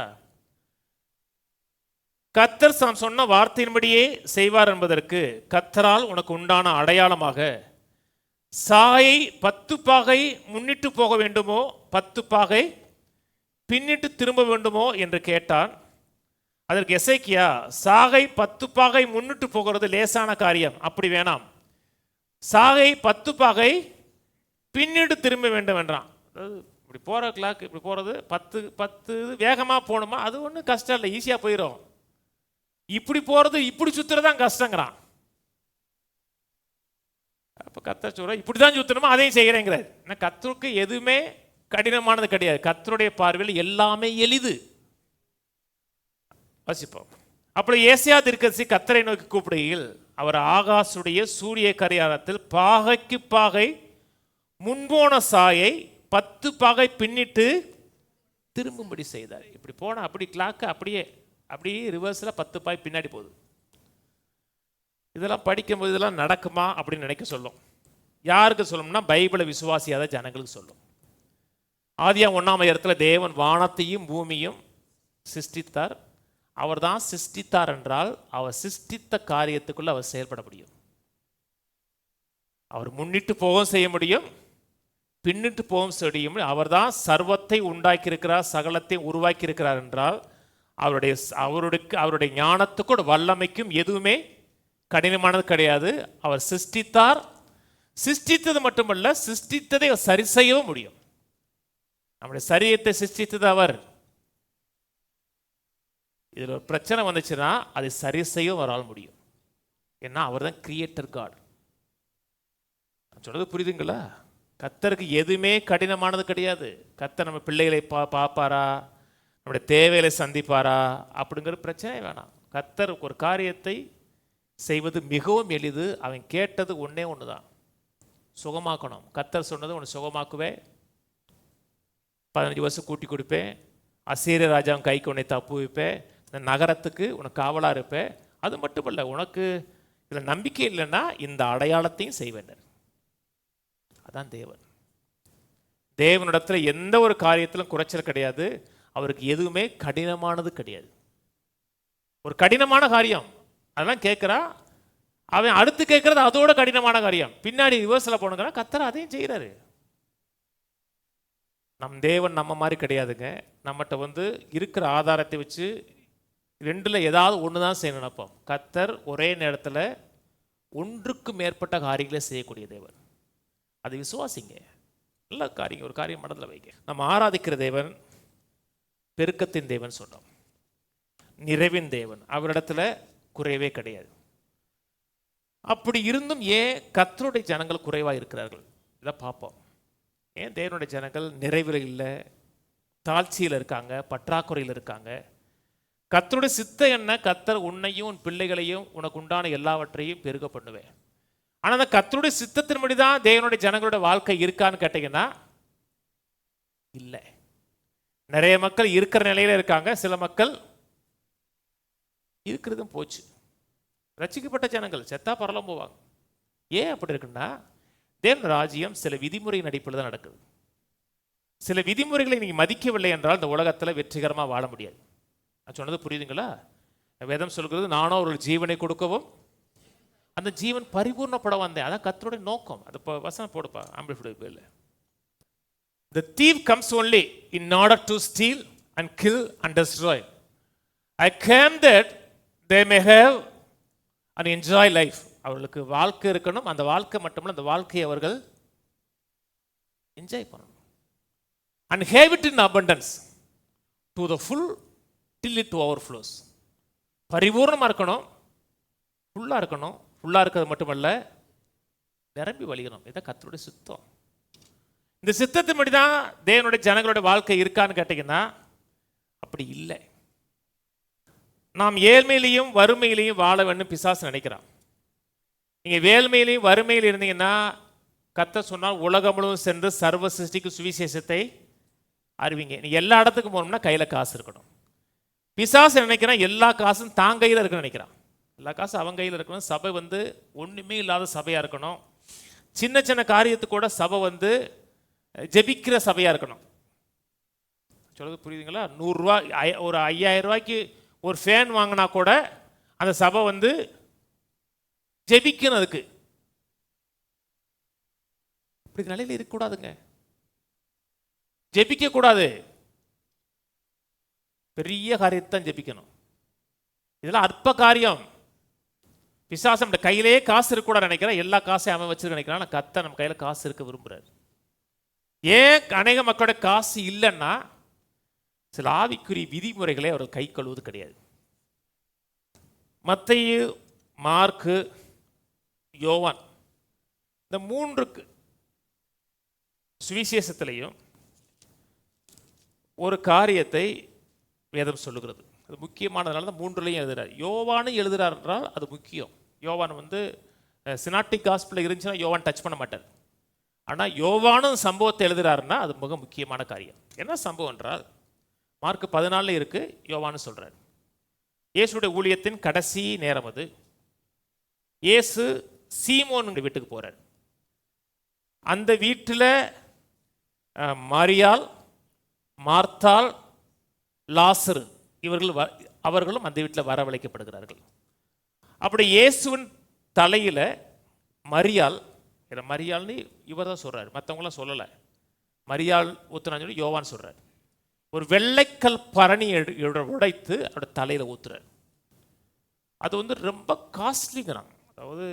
கர்த்தர் தாம் சொன்ன வார்த்தையின்படியே செய்வார் என்பதற்கு கர்த்தரால் உனக்கு உண்டான அடையாளமாக சாயை 10 பாகை முன்னிட்டு போக வேண்டுமோ 10 பாகை பின்னிட்டு திரும்ப வேண்டுமோ என்று கேட்டான். அதற்கு எசேக்கியா, சாகை 10 பாகை முன்னிட்டு போகிறது லேசான காரியம், அப்படி வேணாம், சாகை 10 பாகை பின்னிட்டு திரும்ப வேண்டும் என்றான். இப்படி போகிற கிளாக் இப்படி போகிறது 10 வேகமாக போகணுமா, அது ஒன்றும் கஷ்டம் இல்லை, ஈஸியாக போயிடும். இப்படி போகிறது இப்படி சுற்றுறதான் கஷ்டங்கிறான். அப்போ கர்த்தர் சொல்ற, இப்படி தான் சுற்றணுமா அதையும் செய்கிறேங்கிறார். ஏன்னா கர்த்தருக்கு எதுவுமே கடினமானது கிடையாது. கர்த்தருடைய பார்வையில் எல்லாமே எளிது. வாசிப்போம். அப்படி ஏசாயா தீர்க்கதரிசி கர்த்தரை நோக்கி கூப்பிடுகையில் அவர் ஆகாசுடைய சூரிய கரியாரத்தில் பாகைக்கு பாகை முன்போன சாயை 10 பாகை பின்னிட்டு திரும்பும்படி செய்தார். இப்படி போனால் அப்படி கிளாக்கு அப்படியே ரிவர்ஸில் 10 பாகை பின்னாடி போகுது. இதெல்லாம் படிக்கும்போது இதெல்லாம் நடக்குமா அப்படின்னு நினைக்க சொல்லும். யாருக்கு சொல்லணும்னா பைபிளை விசுவாசியாத ஜனங்களுக்கு சொல்லும். ஆதியாகமம் 1ஆம் அதிகாரத்தில் தேவன் வானத்தையும் பூமியும் சிருஷ்டித்தார். அவர் தான் சிருஷ்டித்தார் என்றால் அவர் சிருஷ்டித்த காரியத்துக்குள்ள அவர் செயல்பட முடியும். அவர் முன்னிட்டு போகவும் செய்ய முடியும், பின்னிட்டு போகவும் செய்ய முடியும். அவர் தான் சர்வத்தை உண்டாக்கி இருக்கிறார், சகலத்தை உருவாக்கி இருக்கிறார் என்றால் அவருடைய ஞானத்துக்கும் வல்லமைக்கும் எதுவுமே கடினமானது கிடையாது. அவர் சிருஷ்டித்தார், சிருஷ்டித்தது மட்டுமல்ல, சிருஷ்டித்ததை சரி செய்யவும் முடியும். நம்முடைய சரீரத்தை சிருஷ்டித்தது அவர். இதில் ஒரு பிரச்சனை வந்துச்சுன்னா அதை சரி செய்ய அவரால் முடியும். ஏன்னா அவர் தான் கிரியேட்டர் காட். நான் சொல்றது புரியுதுங்களா? கர்த்தருக்கு எதுவுமே கடினமானது கிடையாது. கர்த்தர் நம்ம பிள்ளைகளை பார்ப்பாரா, நம்முடைய தேவைகளை சந்திப்பாரா அப்படிங்கிற பிரச்சனை வேணாம். கர்த்தர் ஒரு காரியத்தை செய்வது மிகவும் எளிது. அவன் கேட்டது ஒன்றே ஒன்று தான், சுகமாக்கணும். கர்த்தர் சொன்னது உன்னை சுகமாக்குவேன், 15 வருஷம் கூட்டி கொடுப்பேன், அசீரிய ராஜாவின் கைக்கு உன்னை தப்பு வைப்பேன், இந்த நகரத்துக்கு உனக்கு காவலாக இருப்பேன். அது மட்டுமல்ல, உனக்கு இதில் நம்பிக்கை இல்லைன்னா இந்த அடையாளத்தையும் செய்வேன். அதான் தேவன். தேவனிடத்தில் எந்த ஒரு காரியத்திலும் குறைச்சல் கிடையாது. அவருக்கு எதுவுமே கடினமானது கிடையாது. ஒரு கடினமான காரியம் அதெல்லாம் கேட்குறா, அவன் அடுத்து கேட்கறது அதோட கடினமான காரியம், பின்னாடி ரிவர்ஸில் போனுங்கிறான். கர்த்தர் அதையும் செய்கிறாரு. நம் தேவன் நம்ம மாதிரி கிடையாதுங்க. நம்மகிட்ட வந்து இருக்கிற ஆதாரத்தை வச்சு 2ல் ஏதாவது ஒன்று தான் செய்ய நினைப்போம். கர்த்தர் ஒரே நேரத்தில் 1க்கு மேற்பட்ட காரியங்களை செய்யக்கூடிய தேவன். அது விசுவாசிங்க. நல்ல காரியம், ஒரு காரியம் மனதில் வைங்க. நம்ம ஆராதிக்கிற தேவன் பெருக்கத்தின் தேவன் சொன்னோம், நிறைவின் தேவன். அவரிடத்துல குறைவே கிடையாது. அப்படி இருந்தும் ஏன் கர்த்தருடைய ஜனங்கள் குறைவாக இருக்கிறார்கள்? இதை பார்ப்போம். ஏன் தேவனுடைய ஜனங்கள் நிறைவில் இல்லை, தாழ்ச்சியில் இருக்காங்க, பற்றாக்குறையில் இருக்காங்க? கர்த்தருடைய சித்தம் என்ன? கர்த்தர் உன்னையும் உன் பிள்ளைகளையும் உனக்கு உண்டான எல்லாவற்றையும் பெருக பண்ணுவேன். ஆனால் அந்த கர்த்தருடைய சித்தத்தின்படி தான் தேவனுடைய ஜனங்களோட வாழ்க்கை இருக்கான்னு கேட்டீங்கன்னா இல்லை. நிறைய மக்கள் இருக்கிற நிலையில இருக்காங்க, சில மக்கள் இருக்கிறதும் போச்சு. ரட்சிக்கப்பட்ட ஜனங்கள் செத்தா பரலம் போவாங்க. ஏன் அப்படி இருக்குன்னா, தேவன் ராஜ்யம் சில விதிமுறையின் அடிப்படையில் தான் நடக்குது. சில விதிமுறைகளை நீங்கள் மதிக்கவில்லை என்றால் இந்த உலகத்தில் வெற்றிகரமாக வாழ முடியாது. நான் சொன்னது புரியுதுங்களா? வேதம் சொல்கிறது, நானும் அவர்கள் ஜீவனை கொடுக்கவும் அந்த ஜீவன் பரிபூர்ணப்பட வந்தேன். அதான் கர்த்தருடைய நோக்கம். அது இப்போ வசனம் போடுப்பா, ஆம்பிளிஃபைட் பேர்ல. The thief comes only in order to steal and kill and destroy. I came that they may have and enjoy life. அவர்களுக்கு வாழ்க்கை இருக்கணும். அந்த வாழ்க்கை மட்டுமல்ல, அந்த வாழ்க்கையை அவர்கள் என்ஜாய் பண்ணணும். And have it in abundance to the full till it overflows. பரிபூர்ணமாக இருக்கணும், ஃபுல்லாக இருக்கணும். ஃபுல்லாக இருக்கிறது மட்டுமல்ல, நிரம்பி வழியணும். இதான் கர்த்தருடைய சித்தம். இந்த சித்தத்தின்படி தான் தேவனுடைய ஜனங்களுடைய வாழ்க்கை இருக்கான்னு கேட்டீங்கன்னா அப்படி இல்லை. நாம் ஏழ்மையிலையும் வறுமையிலையும் வாழ வேண்டும் பிசாசு நினைக்கிறான். நீங்கள் வேள்மையிலையும் வறுமையில் இருந்தீங்கன்னா கர்த்தர் சொன்னால் உலகம் முழுவதும் சென்று சர்வ சிருஷ்டிக்கு சுவிசேஷத்தை அறிவிங்க. நீ எல்லா இடத்துக்கும் போகணும்னா கையில் காசு இருக்கணும். பிசாசு நினைக்கிறான் எல்லா காசும் தான் கையில் இருக்குன்னு நினைக்கிறான். எல்லா காசும் அவன் கையில் இருக்கணும். சபை ஒன்றுமே இல்லாத சபையாக இருக்கணும். சின்ன சின்ன காரியத்துக்கு கூட சபை ஜெபிக்கிற சபையாக இருக்கணும். சொல்றது புரியுதுங்களா? 100 ரூபா, ஒரு 5000 ரூபாய்க்கு ஒரு ஃபேன் வாங்கினா கூட அந்த சபை ஜெபிக்கணும். அதுக்கு இப்படி நிலையில் இருக்கக்கூடாதுங்க. ஜெபிக்க கூடாது. பெரிய காரியத்தை தான் ஜெபிக்கணும். இதெல்லாம் அற்ப காரியம். பிசாசு நம்ம கையிலே காசு இருக்கக்கூடாது நினைக்கிறேன். எல்லா காசையும் அவன் வச்சிருக்க நினைக்கிறான். கர்த்தர் நம்ம கையில் காசு இருக்க விரும்புகிறார். ஏன் அநேக மக்களோட காசு இல்லைன்னா, சில ஆவிக்குரிய விதிமுறைகளை அவர்கள் கை கழுவுவது கிடையாது. மத்தேயு, மார்க்கு, யோவான், இந்த 3 சுவிசேஷத்திலையும் ஒரு காரியத்தை வேதம் சொல்லுகிறது. அது முக்கியமானதுனால தான் 3லையும் எழுதுறார். யோவானும் எழுதுறார் என்றால் அது முக்கியம். யோவான் சினாப்டிக் காஸ்பெல் இருந்துச்சுன்னா யோவான் டச் பண்ண மாட்டார். ஆனால் யோவானும் சம்பவத்தை எழுதுறாருன்னா அது மிக முக்கியமான காரியம். என்ன சம்பவம் என்றால், மார்க் 14 இருக்கு. யோவானு சொல்றார், இயேசுடைய ஊழியத்தின் கடைசி நேரம் அது. இயேசு சீமோன் வீட்டுக்கு போறார். அந்த வீட்டில் மரியாள், மார்த்தாள், லாசரு அவர்களும் அந்த வீட்டில் வரவழைக்கப்படுகிறார்கள். அப்படி இயேசுவின் தலையில் மரியாள்னு இவர் தான் சொல்றாரு, மற்றவங்களாம் சொல்லலை. மரியாள் ஊத்துறான்னு சொல்லி யோவான் சொல்றார். ஒரு வெள்ளைக்கல் பரணி உடைத்து அவரோட தலையில் ஊத்துறார். அது ரொம்ப காஸ்ட்லிங்கிறாங்க. அதாவது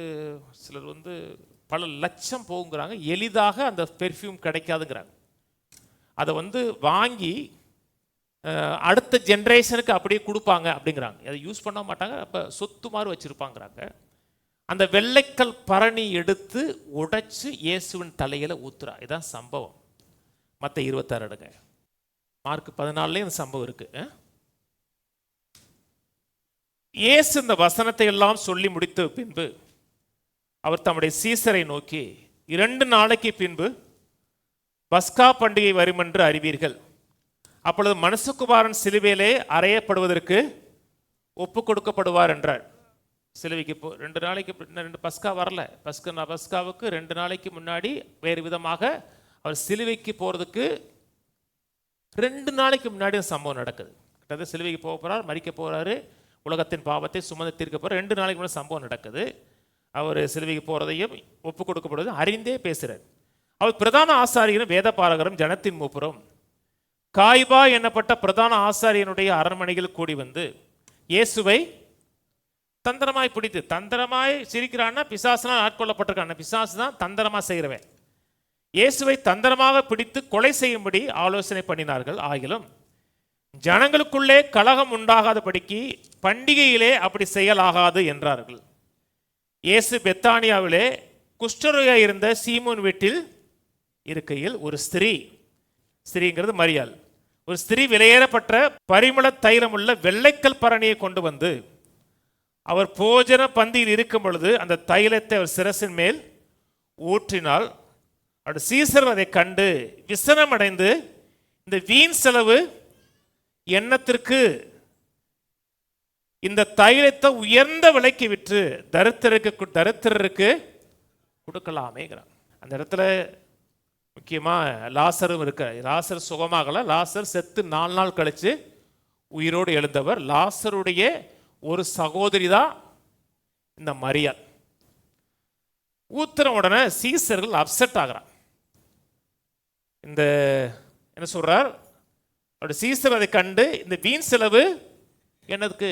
சிலர் பல லட்சம் போகுங்கிறாங்க. எளிதாக அந்த பெர்ஃப்யூம் கிடைக்காதுங்கிறாங்க. அதை வாங்கி அடுத்த ஜென்ரேஷனுக்கு அப்படியே கொடுப்பாங்க அப்படிங்கிறாங்க. அதை யூஸ் பண்ண மாட்டாங்க. அப்போ சொத்து மாதிரி வச்சுருப்பாங்கிறாங்க. அந்த வெள்ளைக்கல் பரணி எடுத்து உடைச்சு இயேசுவின் தலையில் ஊத்துறா. இதுதான் சம்பவம். மற்ற 26 எடுங்க. மார்க் 14 இந்த சம்பவம் இருக்கு. இயேசு இந்த வசனத்தை எல்லாம் சொல்லி முடித்த பின்பு அவர் தம்முடைய சீசரை நோக்கி, 2 நாளைக்கு பின்பு பஸ்கா பண்டிகை வரும் என்று அறிவீர்கள். அப்பொழுது மனுஷகுமாரன் சிலுவையிலே அறையப்படுவதற்கு ஒப்பு கொடுக்கப்படுவார் என்றார். சிலுவைக்கு 2 நாளைக்கு 2 பஸ்கா வரல. பஸ்காவுக்கு 2 நாளைக்கு முன்னாடி வேறு விதமாக அவர் சிலுவைக்கு போகிறதுக்கு 2 நாளைக்கு முன்னாடி சம்பவம் நடக்குது. கிட்டத்தட்ட சிலுவைக்கு போக போகிறார், மரிக்க போகிறாரு, உலகத்தின் பாவத்தை சுமந்து தீர்க்க போகிறார். 2 நாளைக்கு முன்னாடி சம்பவம் நடக்குது. அவர் சிலுவைக்கு போகிறதையும் ஒப்பு கொடுக்கப்படுவதையும் அறிந்தே பேசுகிறார். அவர் பிரதான ஆசாரியரும் வேத பாரகரும் ஜனத்தின் மூப்பரும் காய்பா என்னப்பட்ட பிரதான ஆசாரியனுடைய அரண்மனையில் கூடி இயேசுவை தந்திரமாய் பிடித்து, தந்திரமாய் சிரிக்கிறான்னா பிசாசுனால் ஆட்கொள்ளப்பட்டிருக்கான். பிசாசு தான் தந்திரமா செய்கிறவன். இயேசுவை தந்திரமாக பிடித்து கொலை செய்யும்படி ஆலோசனை பண்ணினார்கள். ஆகிலும் ஜனங்களுக்குள்ளே கலகம் உண்டாகாதபடிக்கு பண்டிகையிலே அப்படி செய்யலாகாது என்றார்கள். இயேசு பெத்தானியாவிலே குஷ்டரோகியாக இருந்த சீமோன் வீட்டில் இருக்கையில் ஒரு ஸ்திரீங்கிறது மரியாள், ஒரு ஸ்திரீ விலையேறப்பட்ட பரிமள தைலம் உள்ள வெள்ளைக்கல் பரணியை கொண்டு அவர் போஜன பந்தியில் இருக்கும் பொழுது அந்த தைலத்தை அவர் சிரசின் மேல் ஊற்றினாள். அவர் சீசர் அதை கண்டு விசனம் அடைந்து, இந்த வீண் செலவு எண்ணத்திற்கு இந்த தைலத்தை உயர்ந்த விலைக்கு விற்று தரித்திரருக்கு கொடுக்கலாமேங்கிறான். அந்த இடத்துல முக்கியமாக லாசரும் இருக்க. லாசர் சுகமாகல. லாசர் செத்து 4 நாள் கழிச்சு உயிரோடு எழுந்தவர். லாசருடைய ஒரு சகோதரி தான் இந்த மரியாள். ஊத்துற உடனே சீசர்கள் அப்செட் ஆகிறான். இந்த என்ன சொல்றார், அவருடைய சீசர் அதை கண்டு இந்த வீண் செலவு என்னதுக்கு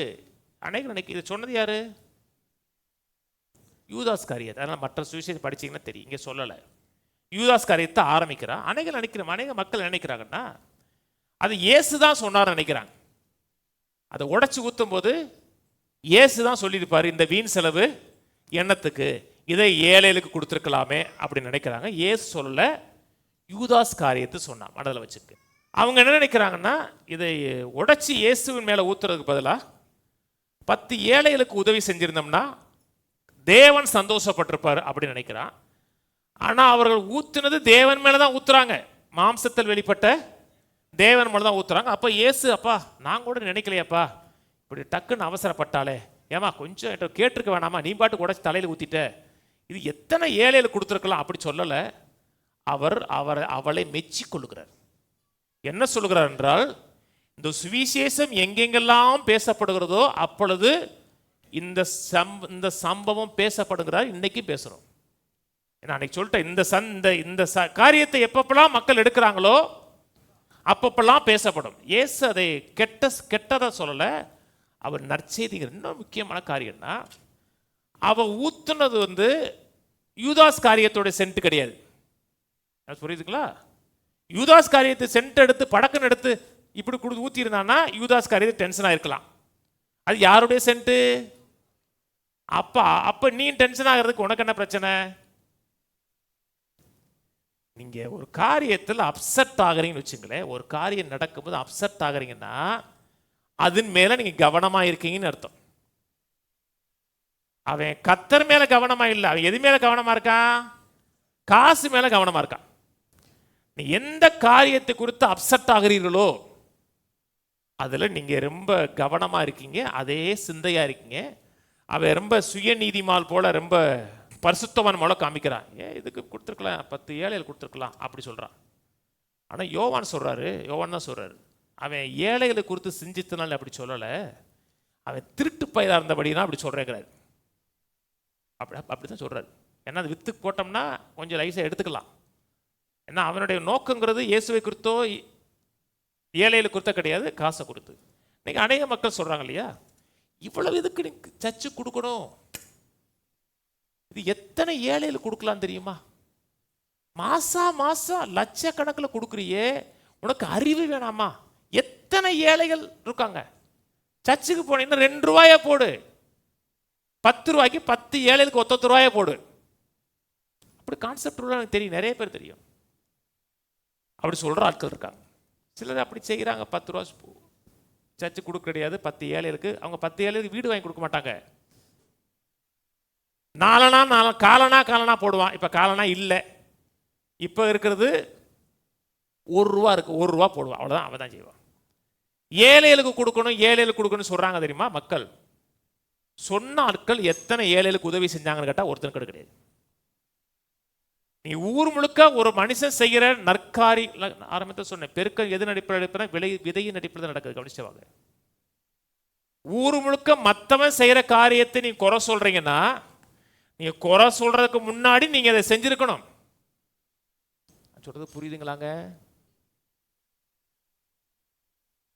அநேக இதை சொன்னது யாரு? யூதாஸ் காரியத்தை. அதனால் மற்ற சுவிசேஷம் படிச்சிங்கன்னா தெரியும், இங்கே சொல்லலை. யூதாஸ் காரியத்தை ஆரம்பிக்கிறான். அநேக மக்கள் நினைக்கிறாங்கன்னா அது இயேசு தான் சொன்னார் நினைக்கிறாங்க. அதை உடைச்சி ஊற்றும் போது இயேசு தான் சொல்லியிருப்பார், இந்த வீண் செலவு எண்ணத்துக்கு, இதை ஏழைகளுக்கு கொடுத்துருக்கலாமே அப்படின்னு நினைக்கிறாங்க. இயேசு சொல்லல, யூதாஸ் காரியத்தை சொன்னான் மனதில் வச்சுருக்கு. அவங்க என்ன நினைக்கிறாங்கன்னா, இதை உடைச்சி இயேசுவின் மேலே ஊற்றுறதுக்கு பதிலாக 10 ஏழைகளுக்கு உதவி செஞ்சிருந்தோம்னா தேவன் சந்தோஷப்பட்டிருப்பார் அப்படின்னு நினைக்கிறான். ஆனால் அவர்கள் ஊற்றுனது தேவன் மேலே தான் ஊற்றுறாங்க. மாம்சத்தில் வெளிப்பட்ட தேவன் மேலே தான் ஊற்றுறாங்க. அப்போ இயேசு, அப்பா நான் கூட நினைக்கலையாப்பா, இப்படி டக்குன்னு அவசரப்பட்டாலே, ஏமா கொஞ்சம் கேட்டிருக்க வேணாமா, நீ பாட்டு உடச்சி தலையில் ஊற்றிட்ட, இது எத்தனை ஏழையில் கொடுத்துருக்கலாம் அப்படி சொல்லலை. அவளை மெச்சி கொள்ளுகிறார். என்ன சொல்லுகிறார் என்றால், இந்த சுவிசேஷம் எங்கெங்கெல்லாம் பேசப்படுகிறதோ அப்பொழுது இந்த சம்பவம் பேசப்படுகிறார். இன்னைக்கு பேசுகிறோம். அன்னைக்கு சொல்லிட்டேன், இந்த காரியத்தை எப்பப்பெல்லாம் மக்கள் எடுக்கிறாங்களோ அப்பப்பெல்லாம் பேசப்படும். இயேசு அதை கெட்டதை சொல்லலை, அவர் நற்செய்திகள். இன்னும் முக்கியமான காரியம்னா, அவ ஊத்துனது யூதாஸ் காரியத்தோட சென்ட் கிடையாது. புரியுதுங்களா? யூதாஸ் காரியத்தை சென்ட் எடுத்து படக்குன்னு எடுத்து இப்படி ஊற்றி இருந்தான்னா யூதாஸ் காரியத்தை டென்ஷன் ஆயிருக்கலாம். அது யாருடைய சென்ட்டு? அப்ப நீ டென்ஷன் ஆகிறதுக்கு உனக்கு என்ன பிரச்சனை? நீங்க ஒரு காரியத்தில் அப்செட் ஆகிறீங்கன்னு வச்சுங்களேன். ஒரு காரியம் நடக்கும்போது அப்செட் ஆகிறீங்கன்னா அதன் மேல நீங்க கவனமா இருக்கீங்கன்னு அர்த்தம். அவன் கர்த்தர் மேல கவனமா இல்லை, அவன் எது மேல கவனமா இருக்கான்? காசு மேல கவனமா இருக்கான். நீ எந்த காரியத்தை குறித்து அப்செட் ஆகிறீர்களோ அதுல நீங்க ரொம்ப கவனமா இருக்கீங்க, அதே சிந்தையா இருக்கீங்க. அவன் ரொம்ப சுயநீதிமால் போல ரொம்ப பரிசுத்தவன் போல காமிக்கிறான். இதுக்கு கொடுத்துருக்கலாம், 10 ஏழைகள் கொடுத்துருக்கலாம் அப்படி சொல்றான். ஆனா யோவான் தான் சொல்றாரு, அவன் ஏழைகளை குறித்து சிந்தித்தனால அப்படி சொல்லலை, அவன் திருட்டு பயிரா இருந்தபடினா அப்படி சொல்றேங்கிறாரு. அப்படிதான் சொல்றாரு. ஏன்னா அது வித்துக்கு போட்டோம்னா கொஞ்சம் லைஸா எடுத்துக்கலாம். ஏன்னா அவனுடைய நோக்கங்கிறது இயேசுவை குறித்தோ ஏழைகளை குறித்த கிடையாது, காசை கொடுத்து. இன்னைக்கு அநேக மக்கள் சொல்றாங்க இல்லையா, இவ்வளவு இதுக்கு நீங்க சர்ச்சு கொடுக்கணும், இது எத்தனை ஏழைகள் கொடுக்கலாம் தெரியுமா? மாசம் லட்சக்கணக்கில் கொடுக்குறியே, உனக்கு அறிவு வேணாமா? எத்தனை ஏழைகள் இருக்காங்க. சர்ச்சுக்கு போனீங்கன்னா 2 ரூபாயா போடு, 10 ரூபாய்க்கு 10 ஏழைகளுக்கு 10 ரூபாயா போடு. அப்படி கான்செப்ட் எனக்கு தெரியும், நிறைய பேர் தெரியும். அப்படி சொல்ற ஆட்கள் இருக்காங்க. சிலர் அப்படி செய்கிறாங்க. 10 ரூபா சர்ச்சு கொடுக்க கிடையாது, 10 ஏழைகளுக்கு. அவங்க 10 ஏழைகளுக்கு வீடு வாங்கி கொடுக்க மாட்டாங்க. காலனா போடுவான். இப்ப காலனா இல்லை, இப்ப இருக்கிறது 1 ரூபா இருக்கு, 1 ரூபா போடுவான், அவ்வளவுதான். அவன் தான் செய்வான். ஏழைகளுக்கு கொடுக்கணும் சொல்றாங்க தெரியுமா மக்கள். சொன்ன ஆட்கள் எத்தனை ஏழைகளுக்கு உதவி செஞ்சாங்கன்னு கேட்டா ஒருத்தன் கிடையாது. நீ ஊர் முழுக்க ஒரு மனுஷன் செய்கிற நற்காரி ஆரம்பத்தை சொன்னேன், பெருக்க எது நடிப்பில் விதையின் நடிப்பில் நடக்குது. கவனிச்சவாங்க. ஊர் முழுக்க மற்றவன் செய்யற காரியத்தை நீ குறை சொல்றீங்கன்னா, நீங்க குறை சொல்றதுக்கு முன்னாடி நீங்க அதை செஞ்சிருக்கணும். சொல்றது புரியுதுங்களாங்க?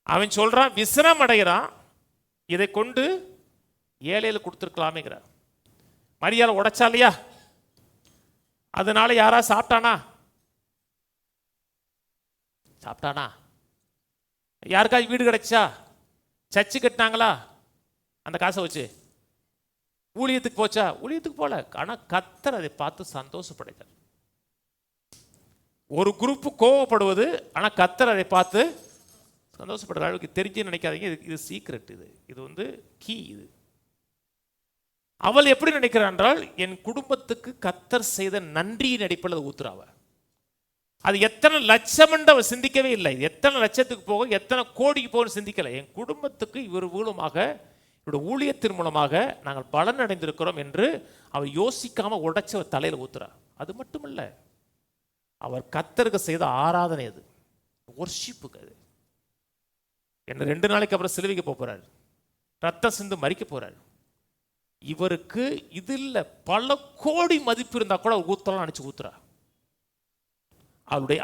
அவன் சொல்றான், விசனம் அடைகிறான், இதை கொண்டு ஏழையில கொடுத்துருக்கலாமேங்கிறார். மரியாதை உடைச்சா இல்லையா, அதனால யாரா சாப்பிட்டானா? யாருக்காவது வீடு கிடைச்சா? சர்ச்சு கட்டினாங்களா அந்த காசை வச்சு? ஊழியத்துக்கு போச்சா? ஊழியத்துக்கு போல. ஆனா கர்த்தர் அதை பார்த்து சந்தோஷப்படைத்தார். ஒரு குரூப் கோவப்படுவது, ஆனா கர்த்தர் அதை பார்த்து சந்தோஷப்படுற அளவுக்கு தெரிஞ்சு நினைக்காதீங்க. இது சீக்ரெட், இது கீ. இது அவள் எப்படி நினைக்கிறாள் என்றால், என் குடும்பத்துக்கு கர்த்தர் செய்த நன்றியின் அடிப்படையில் ஊத்துறாவ. அது எத்தனை லட்சம் என்று அவள் சிந்திக்கவே இல்லை. எத்தனை லட்சத்துக்கு போகும், எத்தனை கோடிக்கு போகும் சிந்திக்கல. என் குடும்பத்துக்கு இவர் மூலமாக ஊழியத்தின் மூலமாக நாங்கள் பலன் அடைந்திருக்கிறோம் என்று அவர் யோசிக்காம உடைச்சு அவர் தலையில் ஊத்துறார். அது மட்டும் இல்லை, அவர் கர்த்தருக்கு செய்த ஆராதனை, அது ஒர்ஷிப்புக்கு. அது என்ன 2 நாளைக்கு அப்புறம் சிலுவைக்கு போறாரு, ரத்தம் சிந்து மறிக்க போறாரு. இவருக்கு இது இல்லை, பல கோடி மதிப்பு இருந்தா கூட ஊத்தலாம் நினைச்சு ஊத்துறா.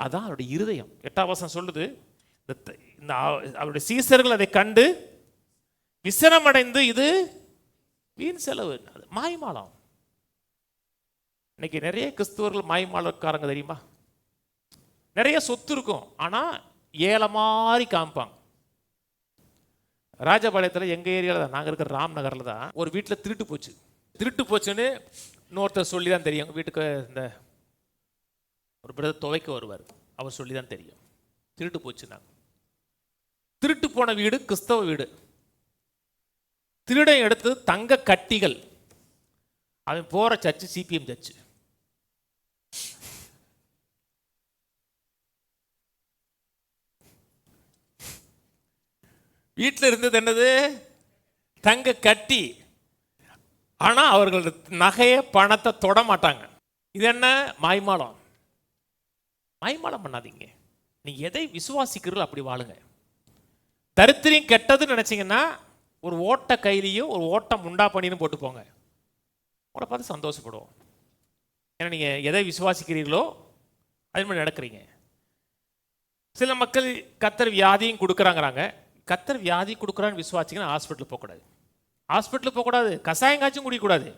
அதான் அவருடைய இருதயம். 8ஆம் வசனம் சொல்லுது, அவருடைய சீசர்கள் அதை கண்டு விசனமடைந்து இது வீண் செலவு, மாய்மாலம். இன்னைக்கு நிறைய கிறிஸ்துவர்கள் மாய்மாலக்காரங்க தெரியுமா? நிறைய சொத்து இருக்கும், ஆனா ஏழை மாதிரி காமிப்பாங்க. ராஜபாளையத்தில் எங்கள் ஏரியாவில் தான், நாங்கள் இருக்கிற ராம்நகரில் தான் ஒரு வீட்டில் திருட்டு போச்சுன்னு இன்னொருத்தர் சொல்லி தான் தெரியும். எங்கள் வீட்டுக்கு இந்த ஒரு பிரதர் துவைக்க வருவார், அவர் சொல்லி தான் தெரியும் திருட்டு போச்சுன்னா. திருட்டு போன வீடு கிறிஸ்தவ வீடு. திருடன் எடுத்து தங்க கட்டிகள். அவன் போகிற சர்ச்சு சிபிஎம் சர்ச்சு. வீட்டில் இருந்தது என்னது? தங்க கட்டி. ஆனால் அவர்கள் நகையை பணத்தை தொட மாட்டாங்க. இது என்ன? மாய்மாலம். மாய்மாலம் பண்ணாதீங்க. நீங்க எதை விசுவாசிக்கிறீர்கள் அப்படி வாழுங்க. தரித்திரியம் கெட்டதுன்னு நினைச்சீங்கன்னா ஒரு ஓட்ட கையிலையும் ஒரு ஓட்டம் முண்டா பண்ணின்னு போட்டு போங்க, உங்களை பார்த்து சந்தோஷப்படுவோம். ஏன்னா நீங்க எதை விசுவாசிக்கிறீர்களோ அது மாதிரி நடக்கிறீங்க. சில மக்கள் கர்த்தர் வியாதியும் கொடுக்குறாங்கிறாங்க. கர்த்தர் வியாதி கொடுக்குறான்னு விசுவாசிங்கன்னா ஹாஸ்பிட்டல் போகக்கூடாது. ஹாஸ்பிட்டல் போகக்கூடாது, கஷாயம் காய்ச்சும் குடிக்கக்கூடாது.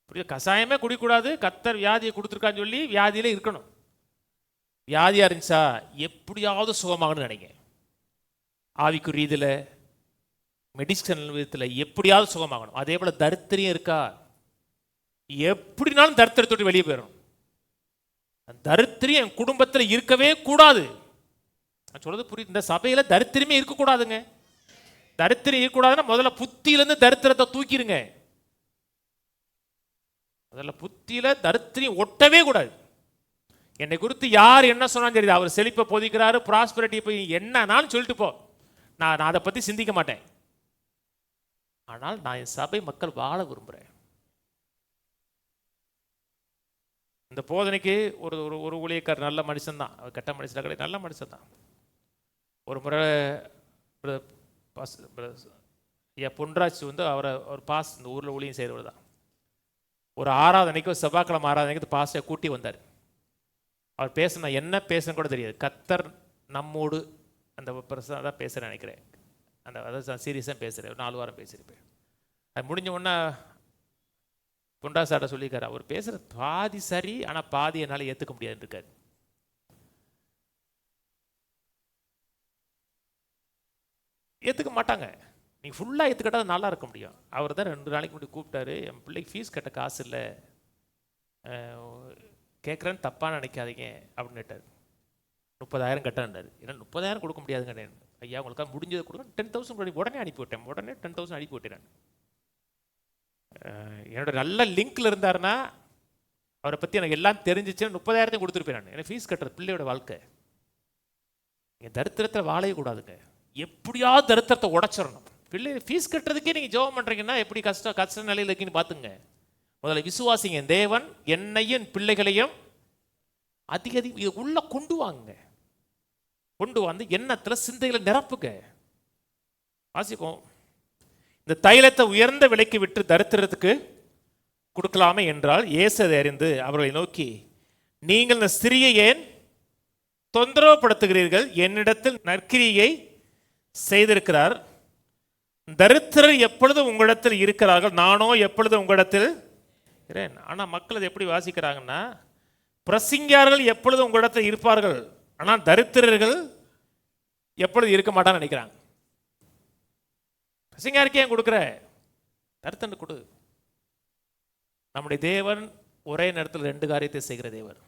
புரியுது? கஷாயமே குடிக்கக்கூடாது. கர்த்தர் வியாதியை கொடுத்துருக்கான்னு சொல்லி வியாதியில இருக்கணும். வியாதியாக இருந்துச்சா எப்படியாவது சுகமாகணும்னு நினைங்க. ஆவிக்குரிய இதில், மெடிசன் விதத்தில் எப்படியாவது சுகமாகணும். அதே போல் தரித்திரியம் இருக்கா, எப்படினாலும் தரித்திரத்தோடு வெளியே போயிடணும். தரித்திரியம் என் குடும்பத்தில் இருக்கவே கூடாது. நான் சொல்றது புரியுது? இந்த சபையில் தரித்திரமே இருக்கக்கூடாதுங்க. தரித்திரம் இருக்கக்கூடாதுன்னா முதல்ல புத்தியிலேருந்து தரித்திரத்தை தூக்கிடுங்க. முதல்ல புத்தியில் தரித்திரம் ஒட்டவே கூடாது. என்னை குறித்து யார் என்ன சொன்னாலும் சரி, அவர் செழிப்பை போதிக்கிறாரு, ப்ராஸ்பரிட்டி போய் என்னன்னாலும் சொல்லிட்டு போ, நான் அதை பற்றி சிந்திக்க மாட்டேன். ஆனால் நான் என் சபை மக்கள் வாழ விரும்புகிறேன். இந்த போதனைக்கு ஒரு ஒரு ஊழியக்கார் நல்ல மனுஷன் தான், அவர் கெட்ட மனுஷன் கிடையாது, நல்ல மனுஷன் தான். ஒரு முறை பொன்ராஜ் அவரை ஒரு பாஸ் இந்த ஊரில் ஊழியம் செய்கிறவர் தான். ஒரு ஆராதனைக்கு, ஒரு செவ்வாய்க்கிழமை ஆராதனைக்கு பாஸ்டை கூட்டி வந்தார். அவர் பேசினா என்ன பேசுன்னு கூட தெரியாது. கர்த்தர் நம்மோடு அந்த பிரசன் தான் பேசுகிறேன் நினைக்கிறேன். அதாவது சீரியஸாக பேசுகிறேன், 4 வாரம் பேசியிருப்பேன். அது முடிஞ்ச உடனே பொண்டா சார்ட்ட சொல்லியிருக்காரு, அவர் பேசுகிற பாதி சரி, ஆனால் பாதி என்னால் ஏற்றுக்க முடியாதுன்னு இருக்காரு. ஏற்றுக்க மாட்டாங்க. நீங்கள் ஃபுல்லாக ஏற்றுக்கிட்டால் நல்லா இருக்க முடியும். அவர் தான் 2 நாளைக்கு முன்னாடி கூப்பிட்டாரு, என் பிள்ளைக்கு ஃபீஸ் கட்ட காசு இல்லை, கேட்குறேன்னு தப்பாக நினைக்காதீங்க அப்படின்னு கேட்டார். 30,000 கட்டாண்டார். ஏன்னா 30,000 கொடுக்க முடியாதுங்க. ஐயா உங்களுக்காக முடிஞ்சதை கொடுங்க, 10,000 உடனே அனுப்பிவிட்டேன். உடனே 10,000 அனுப்பிவிட்டேன். என்னோட நல்ல லிங்க்ல இருந்தாருன்னா, அவரை பற்றி எனக்கு எல்லாம் தெரிஞ்சிச்சுன்னா 30,000 கொடுத்துருப்பேன் நான். எனக்கு ஃபீஸ் கட்டுறது பிள்ளையோட வாழ்க்கை. நீங்கள் தரித்திரத்தை வாழவே கூடாதுங்க. எப்படியாவது தரித்திரத்தை உடைச்சிடணும். பிள்ளை ஃபீஸ் கட்டுறதுக்கே நீங்கள் ஜெபம் பண்ணுறீங்கன்னா எப்படி கஷ்ட நிலையில் இருக்குன்னு பார்த்துங்க. முதல்ல விசுவாசிங்க, தேவன் என்னையும் பிள்ளைகளையும் அதிக இது உள்ள கொண்டு வாங்க. கொண்டு வந்து எண்ணத்தில் சிந்தைகளை நிரப்புங்க. வாசிப்போம். இந்த தைலத்தை உயர்ந்த விலைக்கு விட்டு தரித்திரத்துக்கு கொடுக்கலாமே என்றால் இயேசு அதை அறிந்து அவர்களை நோக்கி, நீங்கள் இந்த ஸ்திரியை ஏன் தொந்தரவுப்படுத்துகிறீர்கள்? என்னிடத்தில் நற்கிரியை செய்திருக்கிறார். தரித்திரர் எப்பொழுதும் உங்களிடத்தில் இருக்கிறார்கள், நானோ எப்பொழுதும் உங்களிடத்தில். ஆனால் மக்கள் அதை எப்படி வாசிக்கிறாங்கன்னா, பிரசங்கியார்கள் எப்பொழுதும் உங்களிடத்தில் இருப்பார்கள், ஆனால் தரித்திரர்கள் எப்பொழுது இருக்க மாட்டான்னு நினைக்கிறாங்க. பிரசங்கியாருக்கே ஏன் கொடுக்குற? தரித்திரன் கொடு. நம்முடைய தேவன் ஒரே நேரத்தில் 2 காரியத்தை செய்கிற தேவன்.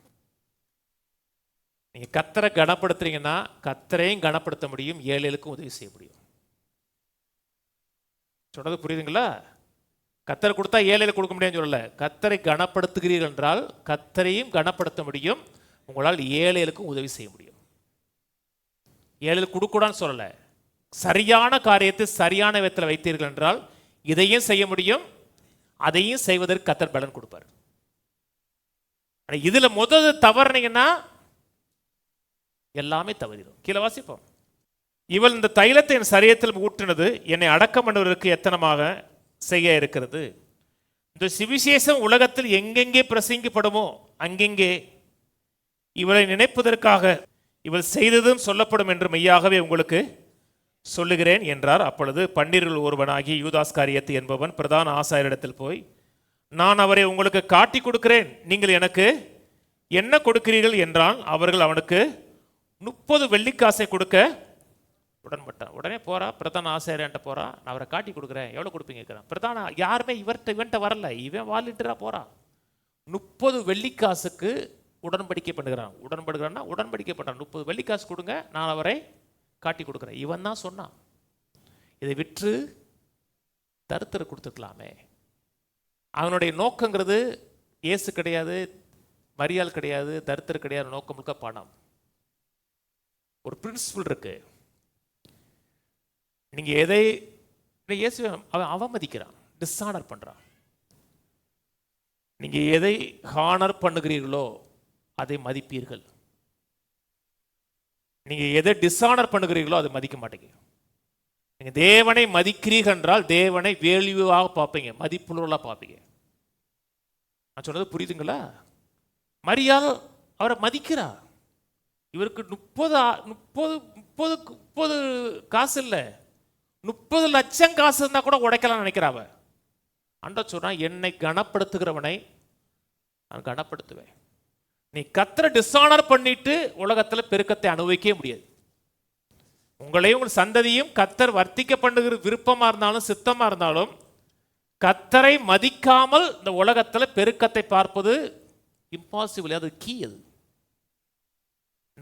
நீங்க கர்த்தரை கனப்படுத்துறீங்கன்னா கர்த்தரையும் கனப்படுத்த முடியும், ஏழைகளுக்கும் உதவி செய்ய முடியும். சொன்னது புரியுதுங்களா? கர்த்தர் கொடுத்தா ஏழைகளுக்கு கொடுக்க முடியாதுன்னு சொல்லல. கர்த்தரை கனப்படுத்துகிறீர்கள் என்றால் கர்த்தரையும் கனப்படுத்த முடியும், உங்களால் ஏழைகளுக்கும் உதவி செய்ய முடியும். ஏழைகளுக்கு கொடுக்கூடான்னு சொல்லலை, சரியான காரியத்தை சரியான விதத்தில் வைத்தீர்கள் என்றால் இதையும் செய்ய முடியும், அதையும் செய்வதற்கு கர்த்தர் பலன் கொடுப்பார். இதுல முதல் தவறுனீங்கன்னா எல்லாமே தவறிடும். கீழே வாசிப்போம். இவள் இந்த தைலத்தை என் சரீரத்தில் ஊற்றினது என்னை அடக்கம் பண்ணுவதற்கு எத்தனமாக செய்ய இருக்கிறது. இந்த சுவிசேஷம் உலகத்தில் எங்கெங்கே பிரசங்கிப்படுமோ அங்கெங்கே இவளை நினைப்பதற்காக இவள் செய்ததும் சொல்லப்படும் என்று மெய்யாகவே உங்களுக்கு சொல்லுகிறேன் என்றார். அப்பொழுது பன்னிருள் ஒருவனாகி யூதாஸ்காரியத்து என்பவன் பிரதான ஆசாரியரிடத்தில் போய், நான் அவரை உங்களுக்கு காட்டி கொடுக்கிறேன், நீங்கள் எனக்கு என்ன கொடுக்கிறீர்கள் என்றான். அவர்கள் அவனுக்கு 30 வெள்ளிக்காசை கொடுக்க உடன்பட்டான். உடனே போறா, பிரதான ஆசாரியன்ட்ட போறா, நான் அவரை காட்டி கொடுக்குறேன், எவ்வளோ கொடுப்பீங்க கேட்குறான். பிரதான யாருமே இவன்ட்ட வரல, இவன் வாலிட்டரா போறான். 30 வெள்ளிக்காசுக்கு உடன்படிக்கை பண்ணுகிறான். உடன்படிக்கை பண்ணுறான். 30 வெள்ளிக்காசு கொடுங்க, நான் அவரை காட்டி கொடுக்குறேன். இவன் தான் சொன்னான். இதை விற்று தருத்தர் கொடுத்துக்கலாமே. அவனுடைய நோக்கங்கிறது இயேசு கிடையாது, மரியாள் கிடையாது, தருத்தர் கிடையாது. நோக்கம் முழுக்க பணம். ஒரு பிரின்சிபல் இருக்கு. நீங்க எதை இயேசு அவன் அவமதிக்கிறான், டிஸ்ஆனர் பண்றான். நீங்க எதை ஹானர் பண்ணுகிறீர்களோ அதை மதிப்பீர்கள். நீங்க எதை டிஸ்ஆனர் பண்ணுகிறீர்களோ அதை மதிக்க மாட்டீங்க. நீங்க தேவனை மதிக்கிறீர்கள் என்றால் தேவனை வேல்யூவாக பார்ப்பீங்க, மதிப்புள்ளவர்களாக பார்ப்பீங்க. நான் சொன்னது புரியுதுங்களா? மரியாள் அவரை மதிக்கிறார். இவருக்கு 30 காசு இல்லை, 30 லட்சம் காசு இருந்தா கூட உடைக்கலாம் நினைக்கிறாவ. அண்ட சொன்னா, என்னை கனப்படுத்துகிறவனை நான் கனப்படுத்துவேன். நீ கர்த்தரை டிஸ்ஆனர் பண்ணிட்டு உலகத்தில் பெருக்கத்தை அனுபவிக்கவே முடியாது. உங்களையும் உங்கள் சந்ததியும் கர்த்தர் வர்த்திக்க பண்ணுகிற விருப்பமா இருந்தாலும் சித்தமா இருந்தாலும் கர்த்தரை மதிக்காமல் இந்த உலகத்தில் பெருக்கத்தை பார்ப்பது இம்பாசிபிள். அது கீ. அது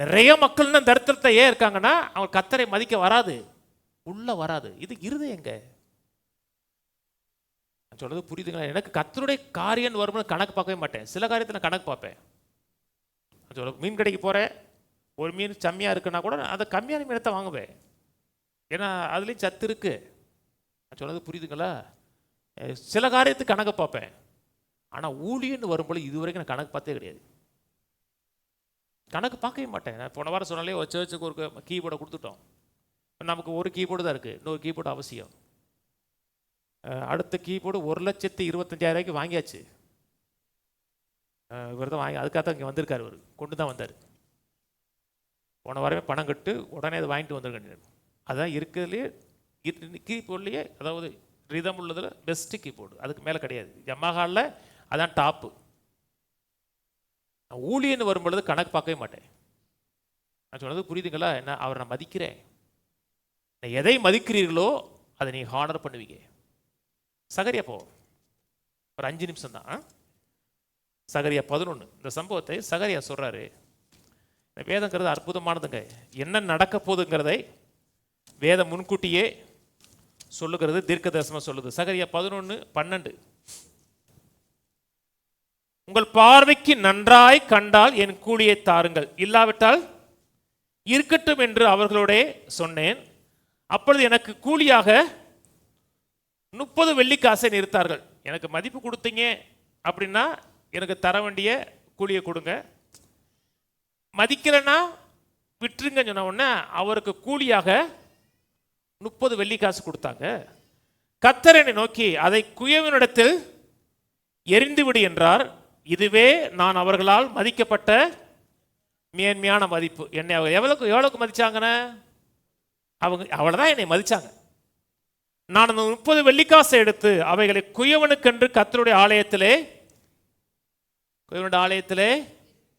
நிறைய மக்கள் தரித்திரத்தை ஏன் இருக்காங்கன்னா அவங்க கர்த்தரை மதிக்க வராது, உள்ள வராது. இது இருதயங்க. சொல்றது புரியுதுங்களா? எனக்கு கர்த்தருடைய காரியம் வரும்னு கணக்கு பார்க்கவே மாட்டேன். சில காரியத்தை நான் கணக்கு பார்ப்பேன். மீன் கடைக்கு போகிறேன், ஒரு மீன் செம்மையாக இருக்குன்னா கூட அதை கம்மியான மீனத்தை வாங்குவேன், ஏன்னா அதுலேயும் சத்து இருக்கு. நான் சொன்னது புரியுதுங்களா? சில காரியத்துக்கு கணக்கு பார்ப்பேன். ஆனால் ஊழியன்னு வரும்போது இதுவரைக்கும் நான் கணக்கு பார்த்தே கிடையாது. கணக்கு பார்க்கவே மாட்டேன். நான் போன வாரம் சொன்னாலே ஒரு சர்ச்சுக்கு ஒரு கீபோர்டை கொடுத்துட்டோம். நமக்கு ஒரு கீபோர்டு தான் இருக்குது, இன்னொரு கீபோர்டு அவசியம். அடுத்த கீபோர்டு 1,25,000 வாங்கியாச்சு. இவர் தான் வாங்கி, அதுக்காக தான் இங்கே வந்திருக்காரு. இவர் கொண்டு தான் வந்தார். போன வாரமே பணம் கட்டு உடனே அதை வாங்கிட்டு வந்துருக்கேன். அதான் இருக்கிறதுலே கீபோர்ட்லேயே, அதாவது ரிதம் உள்ளதில் பெஸ்ட்டு கீபோர்டு, அதுக்கு மேலே கிடையாது. யமஹாவில் அதான் டாப்பு. ஊழியன்னு வரும்பொழுது கணக்கு பார்க்கவே மாட்டேன். நான் சொன்னது புரியுதுங்களா? என்ன அவரை நான் மதிக்கிறேன். எதை மதிக்கிறீர்களோ அதை நீங்கள் ஹானர் பண்ணுவீங்க. சகரியா போ, ஒரு 5 நிமிஷம் தான். சகரியா 11 இந்த சம்பவத்தை சகரியா சொல்றாரு. வேதங்கிறது அற்புதமானதுங்க. என்ன நடக்க போகுதுங்கிறதை வேதம் முன்கூட்டியே சொல்லுகிறது, தீர்க்க தரிசனம் சொல்லுது. சகரியா 11:12 உங்கள் பார்வைக்கு நன்றாய் கண்டால் என் கூலியை தாருங்கள், இல்லாவிட்டால் இருக்கட்டும் என்று அவர்களோட சொன்னேன். அப்பொழுது எனக்கு கூலியாக 30 வெள்ளிக்காசை நிறுத்தார்கள். எனக்கு மதிப்பு கொடுத்தீங்க அப்படின்னா எனக்கு தர வேண்டிய கூலியை கொடுங்க, மதிக்கலைன்னா விட்டுருங்க சொன்ன உடனே அவருக்கு கூலியாக 30 வெள்ளிக்காசு கொடுத்தாங்க. கர்த்தர் என்னை நோக்கி அதை குயவனிடத்தில் எரிந்துவிடு என்றார். இதுவே நான் அவர்களால் மதிக்கப்பட்ட மேன்மையான மதிப்பு. என்னை அவங்க எவ்வளவுக்கு மதிச்சாங்கன்னு, அவங்க அவ்வளோதான் என்னை மதிச்சாங்க. நான் அந்த 30 வெள்ளிக்காசை எடுத்து அவைகளை குயவனுக்கென்று கர்த்தருடைய ஆலயத்திலே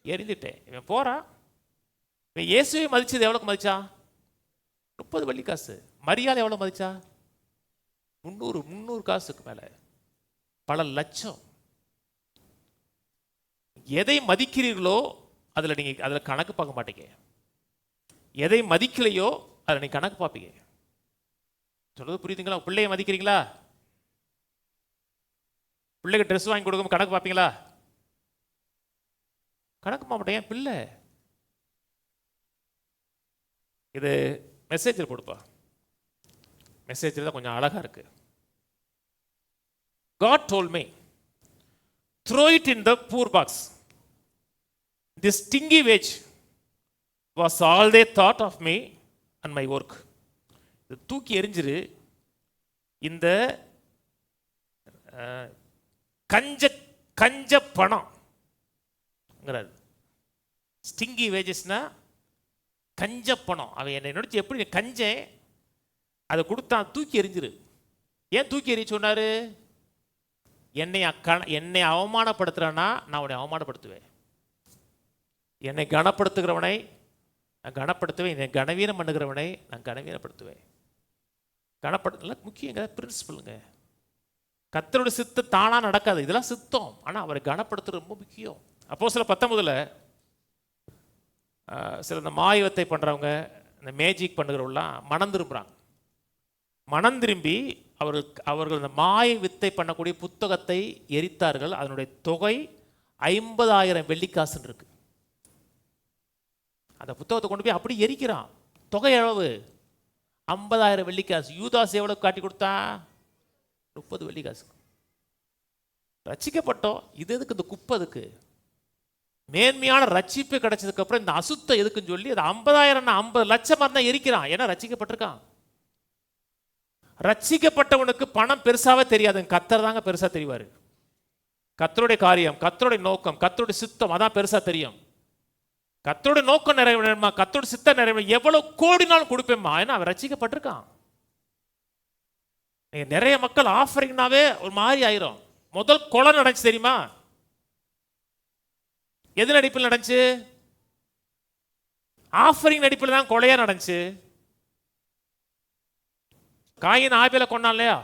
எரிந்துட்டேன். இவன் போறான். இவன் இயேசுவை மதிச்சது எவ்வளவுக்கு மதிச்சான்? 30 வெள்ளிக்காசு. மரியாதை எவ்வளவு மதிச்சா? 300 காசுக்கு மேல, பல லட்சம். எதை மதிக்கிறீர்களோ அதுல கணக்கு பார்க்க மாட்டீங்க. எதை மதிக்கலையோ அதில் நீங்க கணக்கு பார்ப்பீங்க. சொல்றது புரியுதுங்களா? பிள்ளைய மதிக்கிறீங்களா? பிள்ளைக்கு ட்ரெஸ் வாங்கி கொடுக்கும் கணக்கு பார்ப்பீங்களா? கணக்கு பார்க்க மாட்டேன். பிள்ளை இது மெசேஜில் கொடுப்பா, மெசேஜில் தான் கொஞ்சம் அழகாக இருக்கு. God told me, throw it in the poor box. This stingy wage was all they thought of me and my work. இது தூக்கி எறிஞ்சிரு, இந்த கஞ்ச கஞ்ச பணம்ங்கிறார். ஸ்டிங்கி வேஜஸ்னா கஞ்ச பணம். அவன் என்னை நினைச்சு எப்படி கஞ்சேன், அதை கொடுத்தான், தூக்கி எறிஞ்சிரு. ஏன் தூக்கி எறிய சொன்னார்? என்னை அவமானப்படுத்துறானா நான் உன்னை அவமானப்படுத்துவேன். என்னை கனப்படுத்துகிறவனை நான் கனப்படுத்துவேன். என்னை கனவீனம் பண்ணுகிறவனை நான் கனவீனப்படுத்துவேன். கனப்படுத்தல முக்கியங்க, பிரின்சிபலுங்க. கர்த்தருடைய சித்தம் தானா நடக்காது, இதெல்லாம் சித்தம். ஆனால் அவரை கனப்படுத்துறது ரொம்ப முக்கியம். அப்போஸ்தலர் 19 சில இந்த மாயவத்தை பண்ணுறவங்க, இந்த மேஜிக் பண்ணுகிறவங்களாம் மனம் திரும்புகிறாங்க. மனம் திரும்பி அவர்கள் இந்த மாய வித்தை பண்ணக்கூடிய புத்தகத்தை எரித்தார்கள். அதனுடைய தொகை 50,000 வெள்ளிக்காசுன்னு இருக்கு. அந்த புத்தகத்தை கொண்டு போய் அப்படி எரிக்கிறான். தொகை எவ்வளவு? 50,000 வெள்ளிக்காசு. யூதாஸ் எவ்வளவு காட்டி கொடுத்தா? 30 வெள்ளிக்காசு. ரட்சிக்கப்பட்டோம், இது எதுக்கு இந்த குப்பை? எதுக்கு? மேன்மையான ரட்சிப்பு கிடைச்சதுக்கு அப்புறம் இந்த அசுத்தம் எதுக்குன்னு சொல்லி அது 50,000 50 லட்சம் தான் எரிக்கிறான். ஏன்னா ரட்சிக்கப்பட்டிருக்கான். ரட்சிக்கப்பட்டவனுக்கு பணம் பெருசாவே தெரியாது, கர்த்தர் தாங்க பெருசா தெரிவாரு. கர்த்தருடைய காரியம், கர்த்தருடைய நோக்கம், கர்த்தருடைய சித்தம் அதான் பெருசா தெரியும். கர்த்தருடைய நோக்கம் நிறைவேறணுமா, கர்த்தருடைய சித்தம் நிறைவேறணும், எவ்வளவு கோடினாலும் கொடுப்பேம்மா. ஏன்னா அவன் ரட்சிக்கப்பட்டிருக்கான். நிறைய மக்கள் ஆஃபரிங்னாவே ஒரு மாதிரி ஆயிரும். முதல் கொலை நடந்துச்சு தெரியுமா? எது நடிப்பில் நடந்துச்சு? ஆஃபரிங் நடிப்பில் தான் கொலையா நடந்துச்சு. காயின் ஆபேலை கொண்டான் இல்லையா?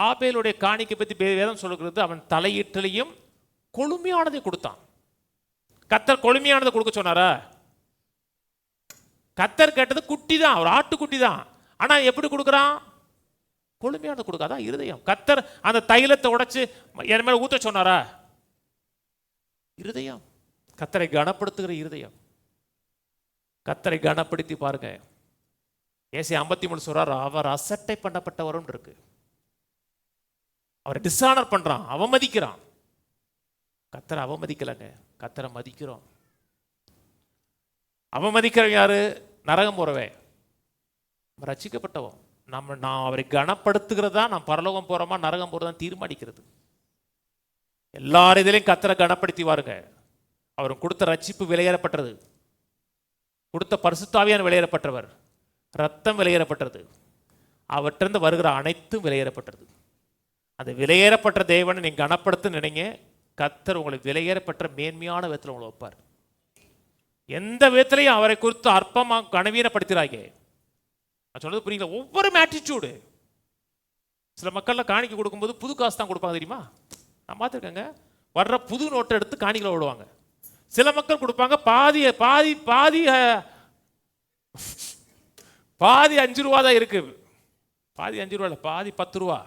ஆபேலுடைய காணிக்கை பற்றி வேதம் சொல்லுகிறது, அவன் தலையீட்டிலையும் கொழுமையானதை கொடுத்தான். கர்த்தர் கொழுமையானதை கொடுக்க சொன்னாரா? கர்த்தர் கேட்டது குட்டி தான், ஒரு ஆட்டுக்குட்டி தான். ஆனா எப்படி கொடுக்குறான்? கொழுமையானதை கொடுக்காதான் இருதயம். கர்த்தர் அந்த தைலத்தை உடைச்சு என் மேல ஊத்த சொன்னாரா? இருதயம். கர்த்தரை கனப்படுத்துகிற இருதயம். கர்த்தரை கனப்படுத்தி பாருங்க. ஏசாயா 53 சொல்றார், அவர் அசட்டை பண்ணப்பட்டவரும் இருக்கு. அவரை டிஸ்ஆனர் பண்றான், அவமதிக்கிறான். கர்த்தரை அவமதிக்கலங்க, கர்த்தரை மதிக்கிறோம். அவமதிக்கிறவன் யாரு? நரகம் போறவே. ரட்சிக்கப்பட்டவன். நான் அவரை கனப்படுத்துகிறதா நாம் பரலோகம் போறோமா நரகம் போறதா தீர்மானிக்கிறது. எல்லார் இதிலையும் கர்த்தரை கனப்படுத்தி வாருங்க. அவர் கொடுத்த ரட்சிப்பு விலையேறப்பட்டது, கொடுத்த பரிசுத்தாவியான விலையேறப்பட்டவர், ரத்தம் விலையேறப்பட்டது, அவற்றிருந்து வருகிற அனைத்தும் விலையேறப்பட்டது. அந்த விலையேறப்பட்ட தேவனை நீங்க கனப்படுத்த நினைங்க, கர்த்தர் உங்களுக்கு விலையேறப்பட்ட மேன்மையான விதத்தில் உங்களை வைப்பார். எந்த விதத்திலையும் அவரை குறித்து அற்பமாக கனவீனப்படுத்துறாங்க. நான் சொல்றது புரியல. ஒவ்வொரு ஆட்டிடியூடு. சில மக்கள்லாம் காணிக்கை கொடுக்கும்போது புது காசு தான் கொடுப்பாங்க தெரியுமா? நான் பார்த்துருக்கேங்க. வர்ற புது நோட்டை எடுத்து காணிக்கை விடுவாங்க. சில மக்கள் கொடுப்பாங்க பாதி பாதி பாதி பாதி 5 ரூபா தான் இருக்கு. பாதி 5 ரூபா இல்லை, பாதி 10 ரூபா.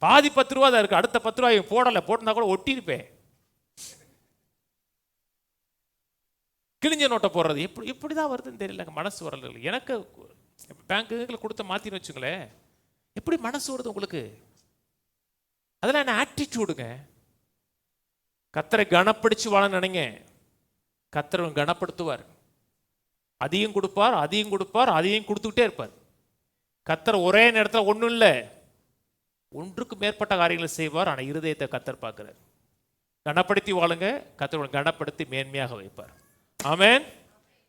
பாதி 10 ரூபா தான் இருக்கு. அடுத்த 10 ரூபாய் போடலை, போட்டிருந்தா கூட ஒட்டியிருப்பேன். கிழிஞ்ச நோட்டை போடுறது எப்படிதான் வருதுன்னு தெரியல. மனசு வரல. எனக்கு பேங்க்கு கொடுத்த மாத்தின்னு வச்சுங்களேன், எப்படி மனசு வருது உங்களுக்கு? அதெல்லாம் என்ன ஆட்டிடியூடுங்க. கர்த்தரை கனப்பிடிச்சு வாழ நினைங்க, கர்த்தரை கனப்படுத்துவார். அதையும் கொடுப்பார், அதையும் கொடுப்பார், அதையும் கொடுத்துக்கிட்டே இருப்பார். கர்த்தர் ஒரே நேரத்தில் ஒன்றும் இல்லை, ஒன்றுக்கு மேற்பட்ட காரியங்களை செய்வார். ஆனால் இருதயத்தை கர்த்தர் பார்க்கிறார். கனப்படுத்தி வாழுங்க, கர்த்தரை கனப்படுத்தி மேன்மையாக வைப்பார். ஆமென்.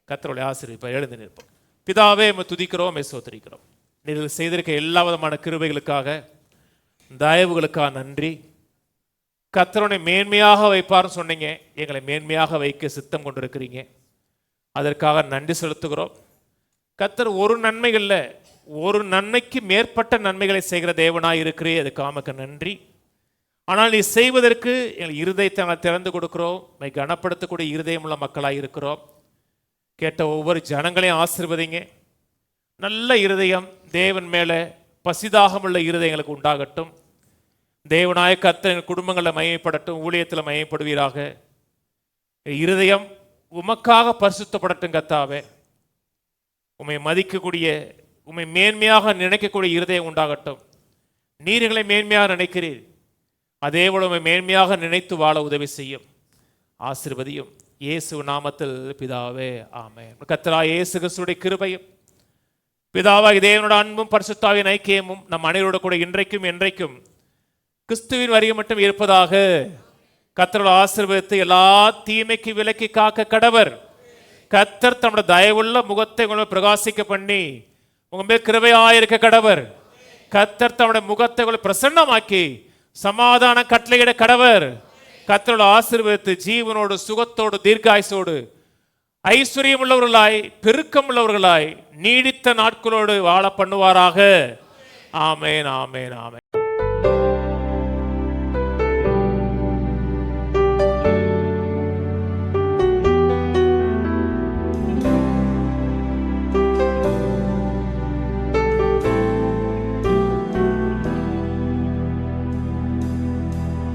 கர்த்தருடைய ஆசீர்வதிப்பார். எழுந்து நிற்போம். பிதாவே, நம்ம துதிக்கிறோம், சோதரிக்கிறோம். நீங்கள் செய்திருக்க எல்லா விதமான கிருபைகளுக்காக, தயவுகளுக்காக நன்றி. கர்த்தருடைய மேன்மையாக வைப்பார்னு சொன்னீங்க, எங்களை மேன்மையாக வைக்க சித்தம் கொண்டிருக்கிறீங்க. அதற்காக நன்றி செலுத்துகிறோம். கர்த்தர் ஒரு நன்மைகளில் ஒரு நன்மைக்கு மேற்பட்ட நன்மைகளை செய்கிற தேவனாய் இருக்கிறே, அதுக்காக நன்றி. ஆனால் நீ செய்வதற்கு எங்கள் இருதயத்தை நாங்கள் திறந்து கொடுக்கிறோம். கனப்படுத்தக்கூடிய இருதயம் உள்ள மக்களாக இருக்கிறோம். கேட்ட ஒவ்வொரு ஜனங்களையும் ஆசீர்வதிங்க. நல்ல இருதயம், தேவன் மேலே பசிதாகமுள்ள இருதயங்களுக்கு உண்டாகட்டும். தேவனாய கர்த்தர் குடும்பங்களில் மையப்படட்டும், ஊழியத்தில் மையப்படுவீராக. இருதயம் உமக்காக பரிசுத்தப்படட்டும். கர்த்தாவே, உம்மை மதிக்கக்கூடிய உம்மை மேன்மையாக நினைக்கக்கூடிய இருதயம் உண்டாகட்டும். நீர் எங்களை மேன்மையாக நினைக்கிறீர், அதே போல உம்மை மேன்மையாக நினைத்து வாழ உதவி செய்யும். ஆசீர்வதியும் இயேசு நாமத்தில் பிதாவே, ஆமென். கர்த்தராகிய இயேசு கிறிஸ்துவின் கிருபையும் பிதாவாகிய தேவனுடைய அன்பும் பரிசுத்தாவின் ஐக்கியமும் நம் அனைவரோடு கூட இன்றைக்கும் என்றைக்கும் கிறிஸ்துவின் வருகை மட்டும் இருப்பதாக. கர்த்தரோட ஆசீர்வாதத்தை எல்லா தீமைக்கு விலக்கி காக்க கடவர். கர்த்தர் தம்முடைய தயவுள்ள முகத்தை உங்களை பிரகாசிக்க பண்ணி உங்க மேல் கிருபையாயிருக்க கடவர். கர்த்தர் தம்முடைய முகத்தை உங்களை பிரசன்னமாக்கி சமாதான கட்டளையிட கடவர். கர்த்தரோட ஆசீர்வாதத்தை ஜீவனோடு சுகத்தோடு தீர்க்காயுசோடு ஐஸ்வர்யம் உள்ளவர்களாய் பெருக்கம் உள்ளவர்களாய் நீடித்த நாட்களோடு வாழ பண்ணுவாராக. ஆமேன், ஆமேன், ஆமேன்.